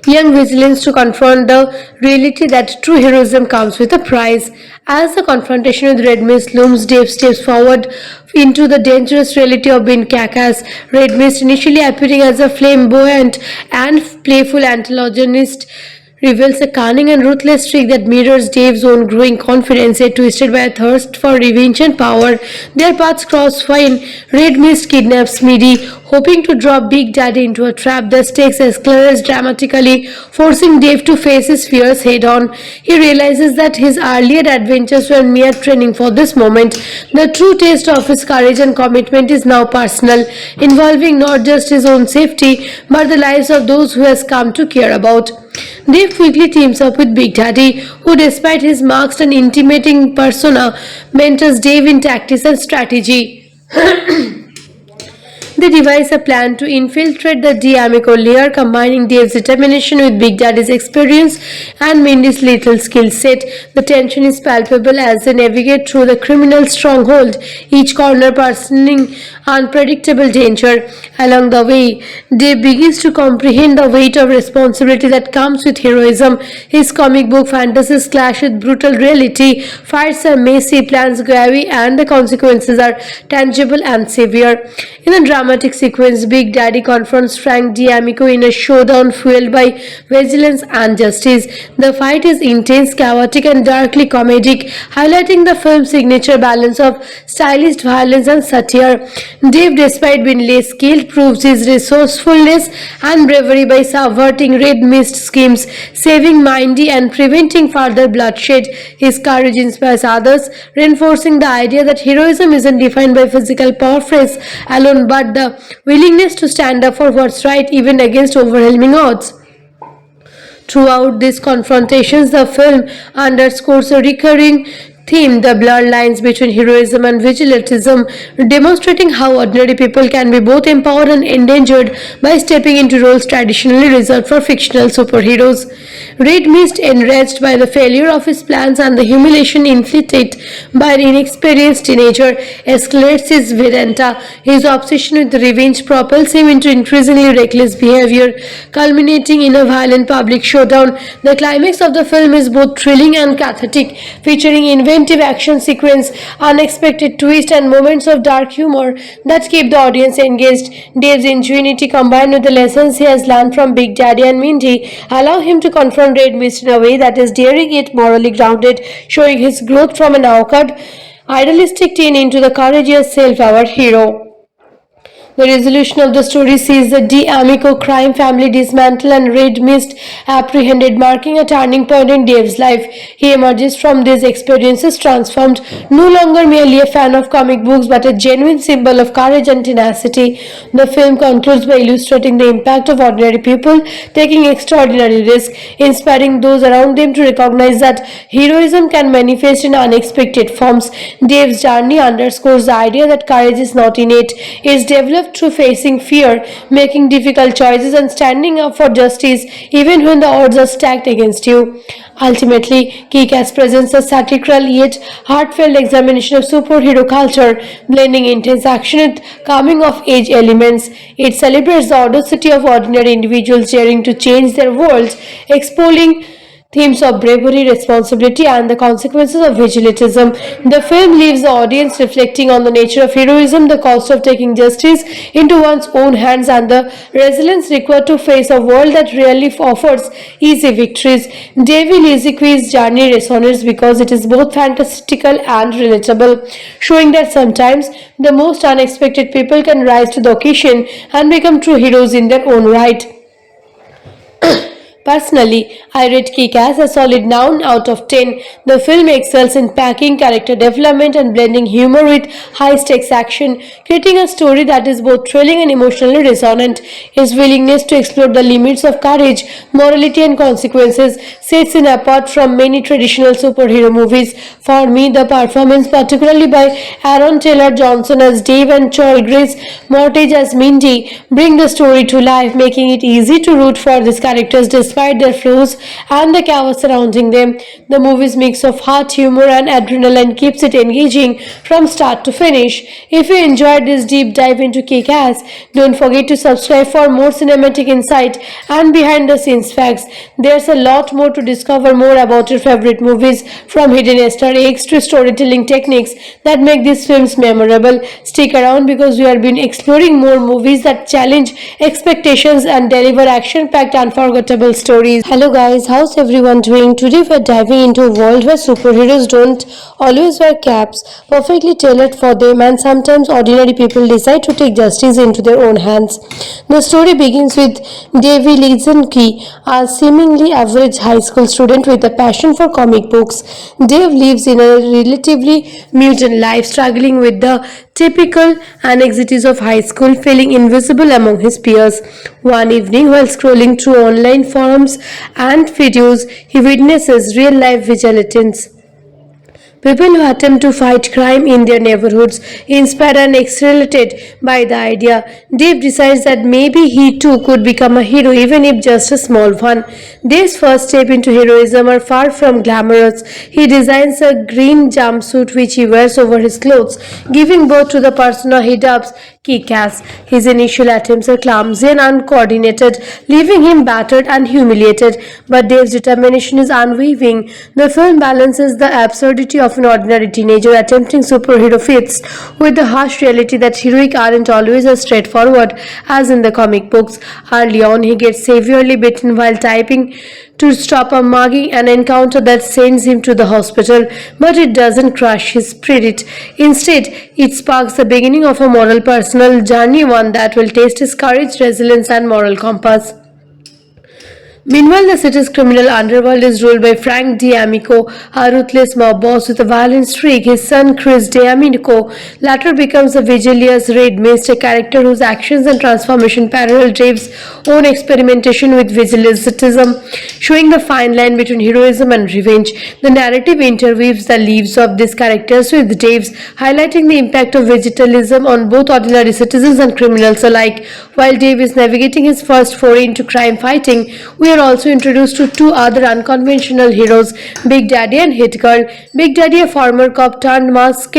young vigilance to confront the reality that true heroism comes with a price. As the confrontation with Red Mist looms, Dave steps forward into the dangerous reality of being Kakas. Red Mist, initially appearing as a flamboyant and playful antagonist, reveals a cunning and ruthless streak that mirrors Dave's own growing confidence, yet twisted by a thirst for revenge and power. Their paths cross when Red Mist kidnaps Midi, hoping to drop Big Daddy into a trap. The stakes escalate dramatically, forcing Dave to face his fears head-on. He realizes that his earlier adventures were mere training for this moment. The true taste of his courage and commitment is now personal, involving not just his own safety, but the lives of those who he has come to care about. Dave quickly teams up with Big Daddy, who despite his masked and intimidating persona, mentors Dave in tactics and strategy. They devise a plan to infiltrate the D'Amico lair, combining Dave's determination with Big Daddy's experience and Mindy's lethal skill set. The tension is palpable as they navigate through the criminal stronghold, each corner presenting unpredictable danger. Along the way, Dave begins to comprehend the weight of responsibility that comes with heroism. His comic book fantasies clash with brutal reality, fights are messy, plans go awry, and the consequences are tangible and severe. In a dramatic sequence, Big Daddy confronts Frank D'Amico in a showdown fueled by vigilance and justice. The fight is intense, chaotic, and darkly comedic, highlighting the film's signature balance of stylized violence and satire. Dave, despite being less skilled, proves his resourcefulness and bravery by subverting Red Mist schemes, saving Mindy and preventing further bloodshed. His courage inspires others, reinforcing the idea that heroism isn't defined by physical prowess alone, but the willingness to stand up for what's right even against overwhelming odds. Throughout these confrontations, the film underscores a recurring theme, the blurred lines between heroism and vigilantism, demonstrating how ordinary people can be both empowered and endangered by stepping into roles traditionally reserved for fictional superheroes. Red Mist, enraged by the failure of his plans and the humiliation inflicted by an inexperienced teenager, escalates his vendetta. His obsession with revenge propels him into increasingly reckless behavior, culminating in a violent public showdown. The climax of the film is both thrilling and cathartic, featuring inventive action sequence, unexpected twists, and moments of dark humor that keep the audience engaged. Dave's ingenuity, combined with the lessons he has learned from Big Daddy and Mindy, allow him to confront Red Mist in a way that is daring yet morally grounded, showing his growth from an awkward, idealistic teen into the courageous, self-aware hero. The resolution of the story sees the D'Amico crime family dismantled and Red Mist apprehended, marking a turning point in Dave's life. He emerges from these experiences transformed, no longer merely a fan of comic books but a genuine symbol of courage and tenacity. The film concludes by illustrating the impact of ordinary people taking extraordinary risks, inspiring those around them to recognize that heroism can manifest in unexpected forms. Dave's journey underscores the idea that courage is not innate, it is developed through facing fear, making difficult choices, and standing up for justice even when the odds are stacked against you. Ultimately, Kick-Ass presents a satirical yet heartfelt examination of superhero culture, blending intense action with coming-of-age elements. It celebrates the audacity of ordinary individuals daring to change their worlds, exploring themes of bravery, responsibility, and the consequences of vigilantism. The film leaves the audience reflecting on the nature of heroism, the cost of taking justice into one's own hands, and the resilience required to face a world that rarely offers easy victories. David Ezekiel's journey resonates because it is both fantastical and relatable, showing that sometimes the most unexpected people can rise to the occasion and become true heroes in their own right. Personally, I rate Kick-Ass a solid 9 out of 10. The film excels in packing character development and blending humor with high-stakes action, creating a story that is both thrilling and emotionally resonant. His willingness to explore the limits of courage, morality, and consequences sets him apart from many traditional superhero movies. For me, the performance, particularly by Aaron Taylor Johnson as Dave and Joel Grace Moretz as Mindy, bring the story to life, making it easy to root for these characters despite despite their flaws and the chaos surrounding them. The movie's mix of heart, humor, and adrenaline keeps it engaging from start to finish. If you enjoyed this deep dive into Kick-Ass, don't forget to subscribe for more cinematic insight and behind the scenes facts. There's a lot more to discover more about your favorite movies, from hidden Easter eggs to storytelling techniques that make these films memorable. Stick around because we have been exploring more movies that challenge expectations and deliver action-packed unforgettable stories. Hello guys, how's everyone doing? Today we're diving into a world where superheroes don't always wear caps, perfectly tailored for them, and sometimes ordinary people decide to take justice into their own hands. The story begins with Davy Lizinski, a seemingly average high school student with a passion for comic books. Dave lives in a relatively mutant life, struggling with the typical anxieties of high school, feeling invisible among his peers. One evening, while scrolling through online forums and videos, he witnesses real-life vigilantes, people who attempt to fight crime in their neighborhoods. Inspired and exhilarated by the idea, Dave decides that maybe he too could become a hero, even if just a small one. Dave's first step into heroism are far from glamorous. He designs a green jumpsuit which he wears over his clothes, giving birth to the persona he dubs Kick-Ass. His initial attempts are clumsy and uncoordinated, leaving him battered and humiliated, but Dave's determination is unwavering. The film balances the absurdity of an ordinary teenager attempting superhero feats with the harsh reality that heroic aren't always as straightforward as in the comic books. Early on, he gets severely bitten while typing to stop a mugging, an encounter that sends him to the hospital, but it doesn't crush his spirit. Instead, it sparks the beginning of a moral personal journey, one that will test his courage, resilience, and moral compass. Meanwhile, the city's criminal underworld is ruled by Frank D'Amico, a ruthless mob boss with a violent streak. His son, Chris D'Amico, later becomes a vigilance Red Mist, a character whose actions and transformation parallel Dave's own experimentation with vigilantism, showing the fine line between heroism and revenge. The narrative interweaves the lives of these characters with Dave's, highlighting the impact of vigilantism on both ordinary citizens and criminals alike. While Dave is navigating his first foray into crime fighting, we are also introduced to two other unconventional heroes, Big Daddy and Hit Girl. Big Daddy, a former cop turned masked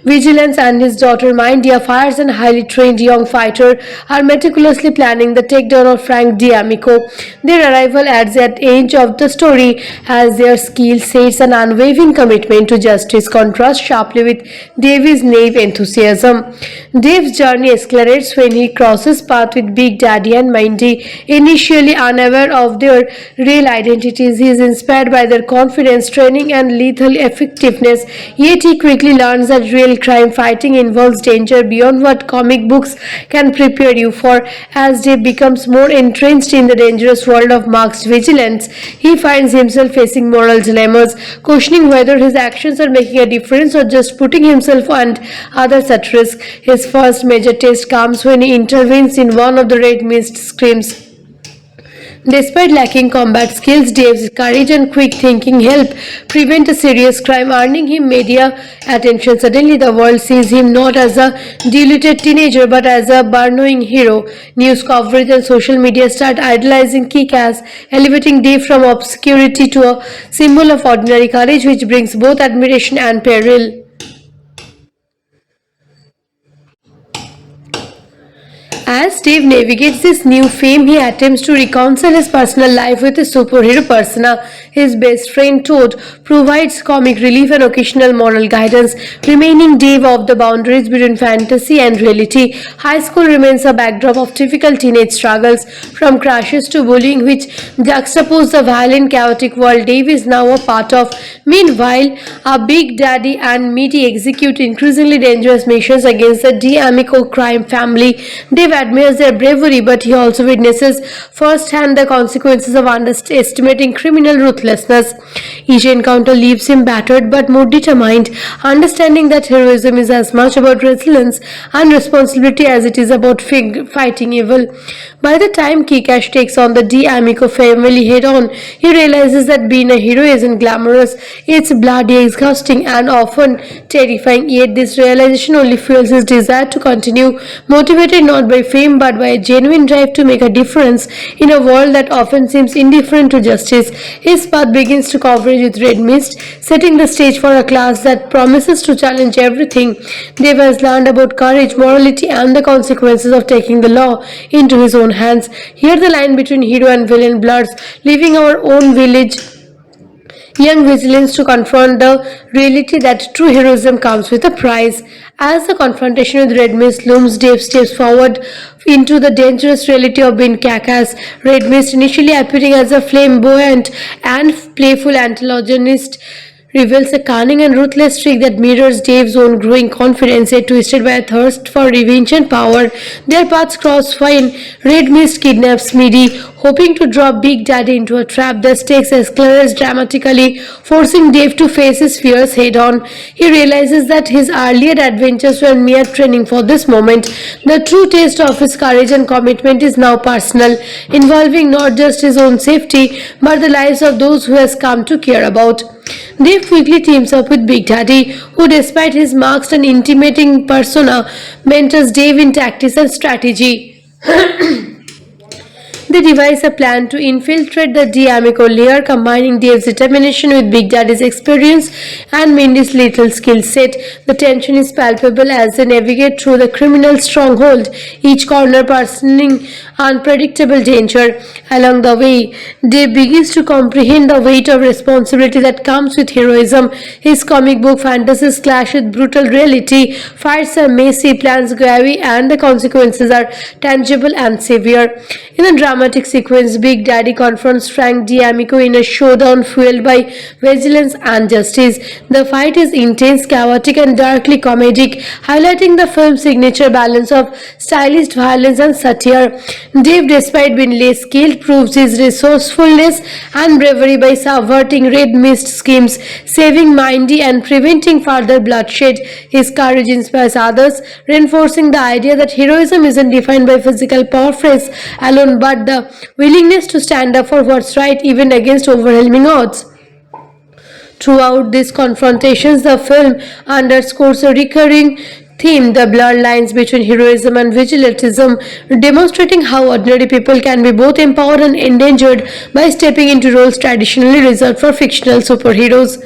vigilance, and his daughter Mindy, a fierce and highly trained young fighter, are meticulously planning the takedown of Frank D'Amico. Their arrival adds at edge of the story as their skill sets and unwavering commitment to justice contrast sharply with Davy's naive enthusiasm. Dave's journey accelerates when he crosses paths with Big Daddy and Mindy. Initially unaware of their real identities, he is inspired by their confidence, training, and lethal effectiveness. Yet he quickly learns that real crime fighting involves danger beyond what comic books can prepare you for. As Dave becomes more entrenched in the dangerous world of masked vigilance, he finds himself facing moral dilemmas, questioning whether his actions are making a difference or just putting himself and others at risk. His first major test comes when he intervenes in one of the Red Mist schemes. Despite lacking combat skills, Dave's courage and quick thinking help prevent a serious crime, earning him media attention. Suddenly, the world sees him not as a deluded teenager but as a burrowing hero. News coverage and social media start idolizing Kick-Ass, elevating Dave from obscurity to a symbol of ordinary courage, which brings both admiration and peril. As Dave navigates this new fame, he attempts to reconcile his personal life with his superhero persona. His best friend Toad provides comic relief and occasional moral guidance, remaining Dave off the boundaries between fantasy and reality. High school remains a backdrop of typical teenage struggles, from crashes to bullying, which juxtapose the violent, chaotic world Dave is now a part of. Meanwhile, a Big Daddy and Meaty execute increasingly dangerous missions against the D'Amico crime family. Dave admires their bravery, but he also witnesses firsthand the consequences of underestimating criminal ruthlessness. Each encounter leaves him battered but more determined, understanding that heroism is as much about resilience and responsibility as it is about fighting evil. By the time Kick-Ass takes on the D'Amico family head-on, he realizes that being a hero isn't glamorous, it's bloody, exhausting, and often terrifying. Yet this realization only fuels his desire to continue, motivated not by fame fame but by a genuine drive to make a difference in a world that often seems indifferent to justice. His path begins to coverage with Red Mist, setting the stage for a class that promises to challenge everything Dev has learned about courage, morality, and the consequences of taking the law into his own hands. Here the line between hero and villain blurs, leaving our own village young vigilance to confront the reality that true heroism comes with a price. As the confrontation with Red Mist looms, Dave steps forward into the dangerous reality of being Kakas. Red Mist, initially appearing as a flamboyant and playful antagonist, reveals a cunning and ruthless streak that mirrors Dave's own growing confidence, yet twisted by a thirst for revenge and power. Their paths cross when Red Mist kidnaps Midi, hoping to drop Big Daddy into a trap. The stakes escalate dramatically, forcing Dave to face his fears head-on. He realizes that his earlier adventures were mere training for this moment. The true taste of his courage and commitment is now personal, involving not just his own safety, but the lives of those who he has come to care about. Dave quickly teams up with Big Daddy, who despite his masked and intimidating persona, mentors Dave in tactics and strategy. They devise a plan to infiltrate the D'Amico lair, combining Dave's determination with Big Daddy's experience and Mindy's lethal skill set. The tension is palpable as they navigate through the criminal stronghold, each corner personing unpredictable danger. Along the way, Dave begins to comprehend the weight of responsibility that comes with heroism. His comic book fantasies clash with brutal reality, fights are messy, plans go awry, and the consequences are tangible and severe. In a dramatic sequence, Big Daddy confronts Frank D'Amico in a showdown fueled by vigilance and justice. The fight is intense, chaotic, and darkly comedic, highlighting the film's signature balance of stylized violence and satire. Dave, despite being less skilled, proves his resourcefulness and bravery by subverting Red Mist schemes, saving Mindy, and preventing further bloodshed. His courage inspires others, reinforcing the idea that heroism isn't defined by physical prowess alone, but the willingness to stand up for what's right even against overwhelming odds. Throughout these confrontations, the film underscores a recurring theme, the blurred lines between heroism and vigilantism, demonstrating how ordinary people can be both empowered and endangered by stepping into roles traditionally reserved for fictional superheroes.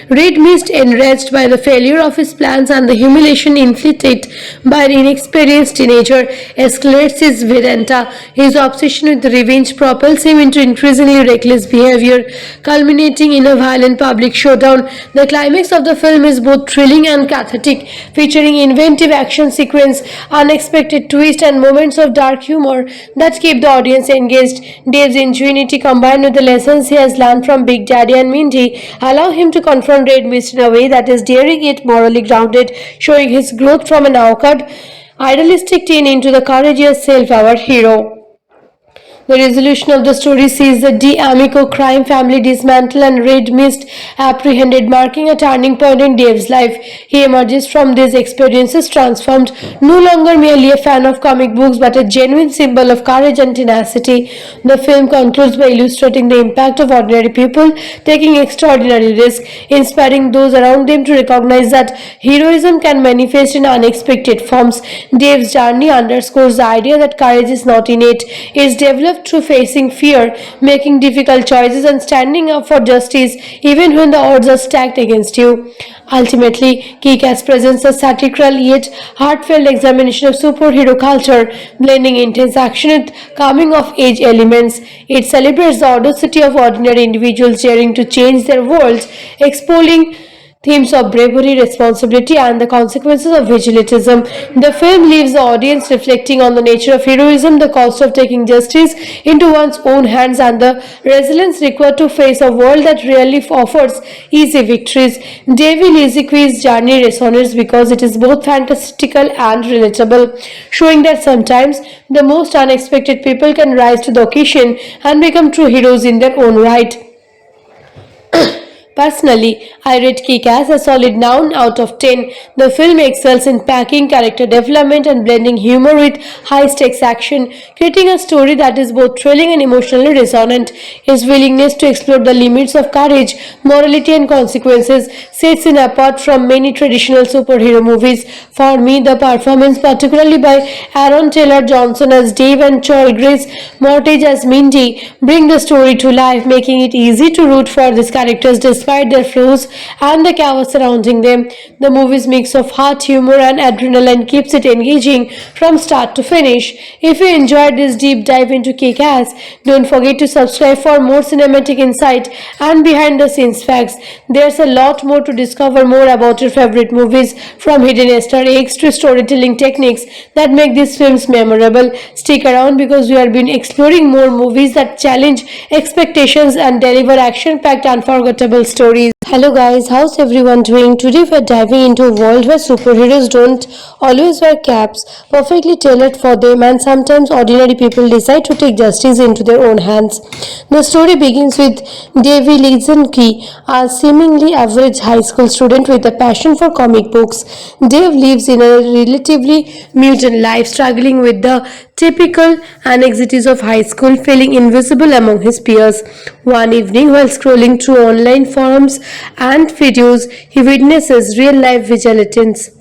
Red Mist, enraged by the failure of his plans and the humiliation inflicted by an inexperienced teenager, escalates his vendetta. His obsession with revenge propels him into increasingly reckless behavior, culminating in a violent public showdown. The climax of the film is both thrilling and cathartic, featuring inventive action sequence, unexpected twists, and moments of dark humor that keep the audience engaged. Dave's ingenuity, combined with the lessons he has learned from Big Daddy and Mindy, allow him to confront Red Mist in a way that is daring yet morally grounded, showing his growth from an awkward, idealistic teen into the courageous, self-aware hero. The resolution of the story sees the D'Amico crime family dismantled and Red Mist apprehended, marking a turning point in Dave's life. He emerges from these experiences transformed, no longer merely a fan of comic books but a genuine symbol of courage and tenacity. The film concludes by illustrating the impact of ordinary people taking extraordinary risks, inspiring those around them to recognize that heroism can manifest in unexpected forms. Dave's journey underscores the idea that courage is not innate, it is developed through facing fear, making difficult choices, and standing up for justice even when the odds are stacked against you. Ultimately, Kick-Ass presents a satirical yet heartfelt examination of superhero culture, blending intense action with coming-of-age elements. It celebrates the audacity of ordinary individuals daring to change their worlds, exploring themes of bravery, responsibility, and the consequences of vigilantism. The film leaves the audience reflecting on the nature of heroism, the cost of taking justice into one's own hands, and the resilience required to face a world that rarely offers easy victories. Davy Liziqui's journey resonates because it is both fantastical and relatable, showing that sometimes the most unexpected people can rise to the occasion and become true heroes in their own right. Personally, I rate Kick-Ass a solid 9 out of 10. The film excels in packing character development and blending humor with high-stakes action, creating a story that is both thrilling and emotionally resonant. Its willingness to explore the limits of courage, morality, and consequences sets it apart from many traditional superhero movies. For me, the performance, particularly by Aaron Taylor Johnson as Dave and Joy Grace Mortage as Mindy, bring the story to life, making it easy to root for these characters despite their flaws and the chaos surrounding them. The movie's mix of heart, humor, and adrenaline keeps it engaging from start to finish. If you enjoyed this deep dive into Kick-Ass, don't forget to subscribe for more cinematic insight and behind the scenes facts. There's a lot more to discover more about your favorite movies, from hidden Easter eggs to storytelling techniques that make these films memorable. Stick around because we have been exploring more movies that challenge expectations and deliver action-packed unforgettable stories. Hello guys, how's everyone doing? Today we're diving into a world where superheroes don't always wear caps, perfectly tailored for them, and sometimes ordinary people decide to take justice into their own hands. The story begins with Davey Lizinski, a seemingly average high school student with a passion for comic books. Dave lives in a relatively mutant life, struggling with the typical anxieties of high school, feeling invisible among his peers. One evening, while scrolling through online forums and videos, he witnesses real-life vigilantes.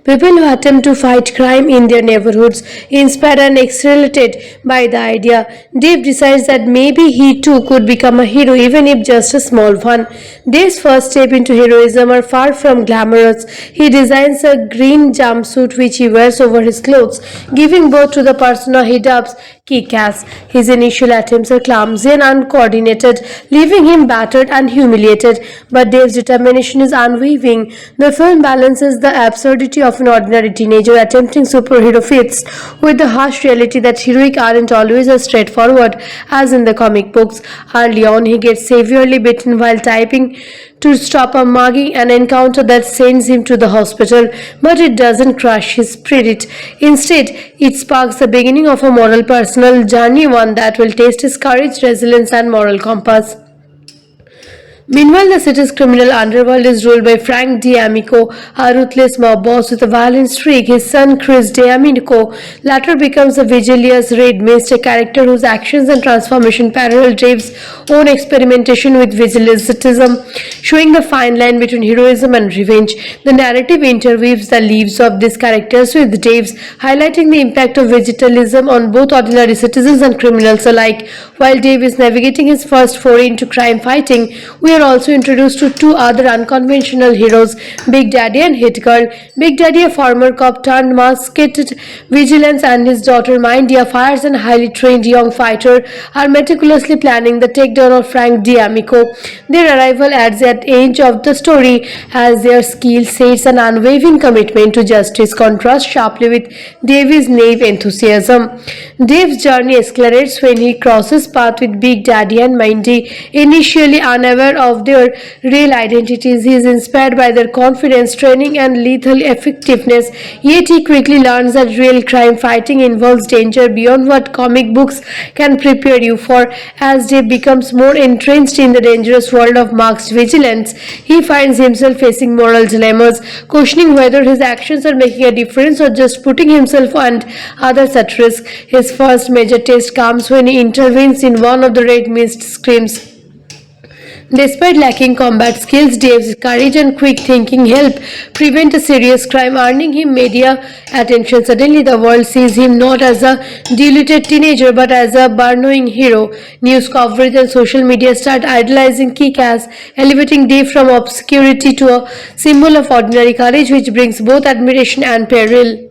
People who attempt to fight crime in their neighborhoods, inspired and exhilarated by the idea, Dave decides that maybe he too could become a hero, even if just a small one. Dave's first step into heroism are far from glamorous. He designs a green jumpsuit which he wears over his clothes, giving birth to the persona he dubs Kick-Ass. His initial attempts are clumsy and uncoordinated, leaving him battered and humiliated, but Dave's determination is unwavering. The film balances the absurdity of an ordinary teenager attempting superhero feats with the harsh reality that heroic aren't always as straightforward as in the comic books. Early on, he gets severely bitten while typing to stop a mugging, an encounter that sends him to the hospital, but it doesn't crush his spirit. Instead, it sparks the beginning of a moral personal journey, one that will test his courage, resilience, and moral compass. Meanwhile, the city's criminal underworld is ruled by Frank D'Amico, a ruthless mob boss with a violent streak. His son, Chris D'Amico, later becomes a vigilance Red Mist, a character whose actions and transformation parallel Dave's own experimentation with vigilantism, showing the fine line between heroism and revenge. The narrative interweaves the lives of these characters with Dave's, highlighting the impact of vigilantism on both ordinary citizens and criminals alike. While Dave is navigating his first foray into crime fighting, we are also introduced to two other unconventional heroes, Big Daddy and Hit Girl. Big Daddy, a former cop turned masked vigilance, and his daughter Mindy, a fierce and highly trained young fighter, are meticulously planning the takedown of Frank D'Amico. Their arrival adds at edge of the story as their skill sets and unwavering commitment to justice contrast sharply with Dave's naive enthusiasm. Dave's journey escalates when he crosses paths with Big Daddy and Mindy. Initially unaware of their real identities, he is inspired by their confidence, training, and lethal effectiveness. Yet he quickly learns that real crime fighting involves danger beyond what comic books can prepare you for. As Dave becomes more entrenched in the dangerous world of masked vigilance, he finds himself facing moral dilemmas, questioning whether his actions are making a difference or just putting himself and others at risk. His first major test comes when he intervenes in one of the Red Mist scrims. Despite lacking combat skills, Dave's courage and quick thinking help prevent a serious crime, earning him media attention. Suddenly, the world sees him not as a deluded teenager but as a burrowing hero. News coverage and social media start idolizing Kick-Ass, elevating Dave from obscurity to a symbol of ordinary courage, which brings both admiration and peril.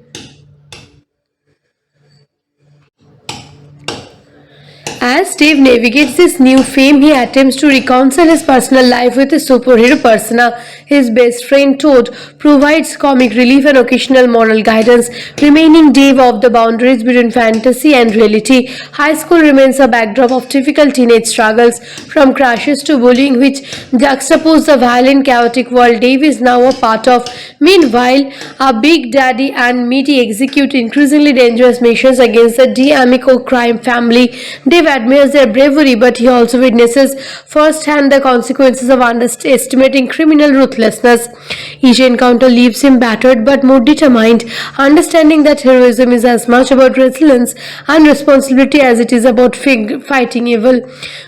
As Dave navigates this new fame, he attempts to reconcile his personal life with his superhero persona. His best friend Toad provides comic relief and occasional moral guidance, remaining Dave off the boundaries between fantasy and reality. High school remains a backdrop of typical teenage struggles, from crushes to bullying, which juxtapose the violent, chaotic world Dave is now a part of. Meanwhile, a Big Daddy and Meaty execute increasingly dangerous missions against the D'Amico crime family. Dave admits admires their bravery, but he also witnesses firsthand the consequences of underestimating criminal ruthlessness. Each encounter leaves him battered but more determined, understanding that heroism is as much about resilience and responsibility as it is about fighting evil.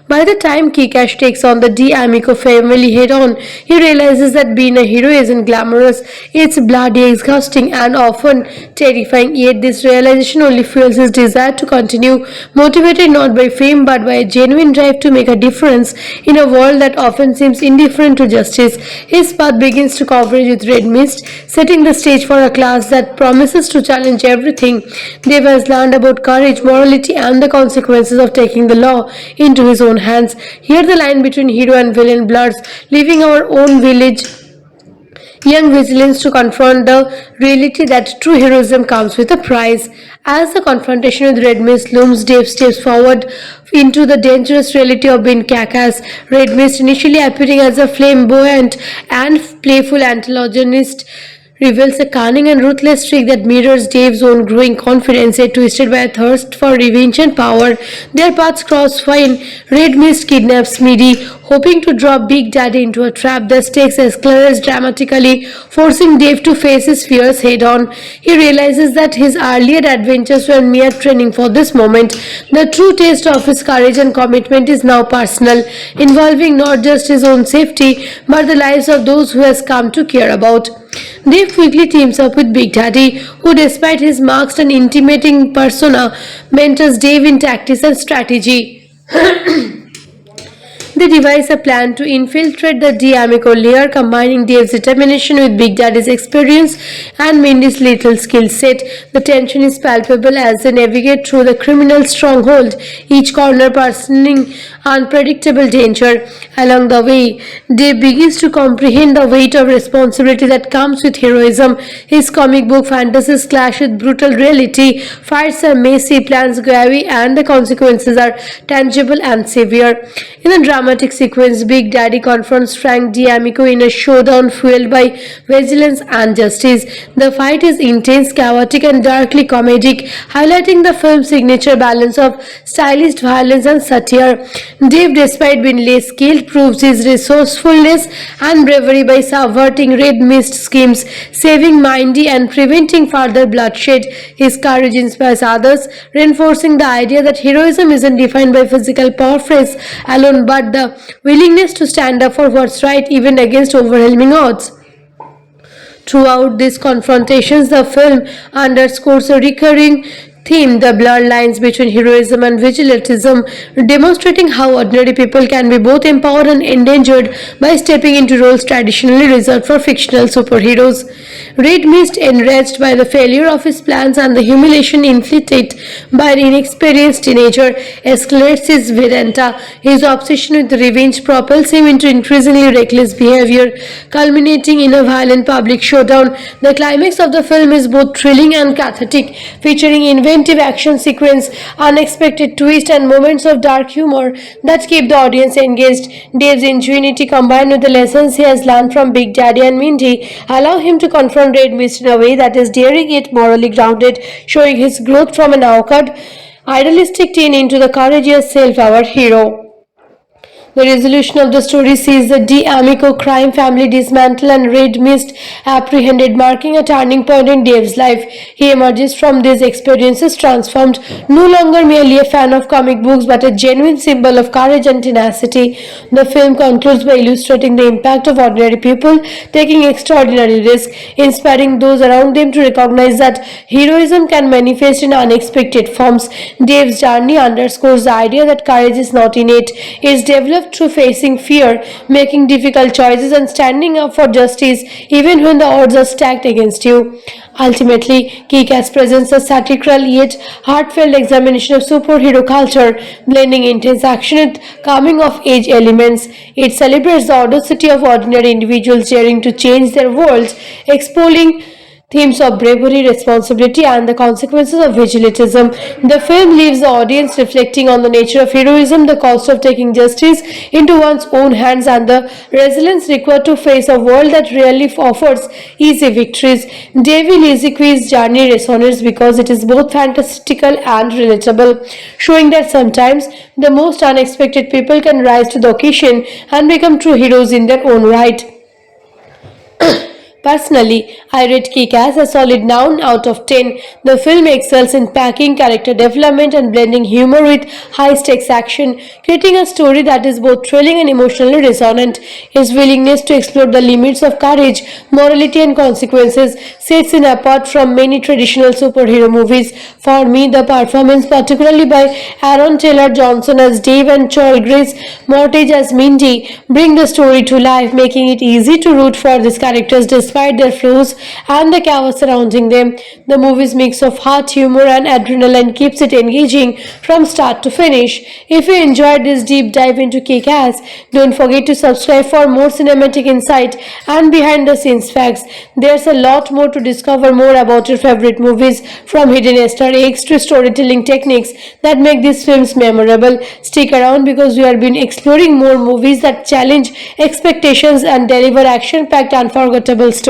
By the time Kikash takes on the D'Amico family head on, he realizes that being a hero isn't glamorous, it's bloody, exhausting, and often terrifying. Yet this realization only fuels his desire to continue, motivated not by fame but by a genuine drive to make a difference in a world that often seems indifferent to justice. His path begins to converge with Red Mist, setting the stage for a class that promises to challenge everything Dev has learned about courage, morality, and the consequences of taking the law into his own hands. Here the line between hero and villain blurs, leaving our own young vigilance to confront the reality that true heroism comes with a price. As the confrontation with Red Mist looms, Dave steps forward into the dangerous reality of being Kakas. Red Mist, initially appearing as a flamboyant and playful antagonist, reveals a cunning and ruthless streak that mirrors Dave's own growing confidence, yet twisted by a thirst for revenge and power. Their paths cross when Red Mist kidnaps Smeedy, hoping to drop Big Daddy into a trap. The stakes escalate dramatically, forcing Dave to face his fears head-on. He realizes that his earlier adventures were mere training for this moment. The true taste of his courage and commitment is now personal, involving not just his own safety, but the lives of those who he has come to care about. Dave quickly teams up with Big Daddy, who despite his masked and intimidating persona, mentors Dave in tactics and strategy. They devise a plan to infiltrate the D'Amico lair, combining Dave's determination with Big Daddy's experience and Mindy's lethal skill set. The tension is palpable as they navigate through the criminal stronghold, each corner presenting unpredictable danger. Along the way, Dave begins to comprehend the weight of responsibility that comes with heroism. His comic book fantasies clash with brutal reality, fights are messy, plans go awry, and the consequences are tangible and severe. In a dramatic sequence, Big Daddy confronts Frank D'Amico in a showdown fueled by vigilance and justice. The fight is intense, chaotic, and darkly comedic, highlighting the film's signature balance of stylized violence and satire. Dave, despite being less skilled, proves his resourcefulness and bravery by subverting Red Mist schemes, saving Mindy and preventing further bloodshed. His courage inspires others, reinforcing the idea that heroism isn't defined by physical prowess alone, but the willingness to stand up for what's right even against overwhelming odds. Throughout these confrontations, the film underscores a recurring theme, the blurred lines between heroism and vigilantism, demonstrating how ordinary people can be both empowered and endangered by stepping into roles traditionally reserved for fictional superheroes. Red Mist, enraged by the failure of his plans and the humiliation inflicted by an inexperienced teenager, escalates his vendetta. His obsession with revenge propels him into increasingly reckless behavior, culminating in a violent public showdown. The climax of the film is both thrilling and cathartic, featuring inventive action sequence, unexpected twists, and moments of dark humor that keep the audience engaged. Dave's ingenuity, combined with the lessons he has learned from Big Daddy and Mindy, allow him to confront Red Mist in a way that is daring yet morally grounded, showing his growth from an awkward, idealistic teen into the courageous, self-aware hero. The resolution of the story sees the D'Amico crime family dismantled and Red Mist apprehended, marking a turning point in Dave's life. He emerges from these experiences transformed, no longer merely a fan of comic books but a genuine symbol of courage and tenacity. The film concludes by illustrating the impact of ordinary people taking extraordinary risks, inspiring those around them to recognize that heroism can manifest in unexpected forms. Dave's journey underscores the idea that courage is not innate, it is developed through facing fear, making difficult choices, and standing up for justice even when the odds are stacked against you. Ultimately, Kick-Ass presents a satirical yet heartfelt examination of superhero culture, blending intense action with coming-of-age elements. It celebrates the audacity of ordinary individuals daring to change their worlds, exposing themes of bravery, responsibility, and the consequences of vigilantism. The film leaves the audience reflecting on the nature of heroism, the cost of taking justice into one's own hands, and the resilience required to face a world that rarely offers easy victories. Davy Liziqui's journey resonates because it is both fantastical and relatable, showing that sometimes the most unexpected people can rise to the occasion and become true heroes in their own right. Personally, I rate Kick-Ass a solid 9 out of 10. The film excels in packing character development and blending humor with high-stakes action, creating a story that is both thrilling and emotionally resonant. Its willingness to explore the limits of courage, morality, and consequences sets it apart from many traditional superhero movies. For me, the performance, particularly by Aaron Taylor Johnson as Dave and Joel Grace Mortage as Mindy, bring the story to life, making it easy to root for these characters despite their flaws and the chaos surrounding them. The movie's mix of heart, humor, and adrenaline keeps it engaging from start to finish. If you enjoyed this deep dive into Kick-Ass, don't forget to subscribe for more cinematic insight and behind-the-scenes facts. There's a lot more to discover more about your favorite movies, from hidden Easter eggs to storytelling techniques that make these films memorable. Stick around because we have been exploring more movies that challenge expectations and deliver action-packed, unforgettable stories.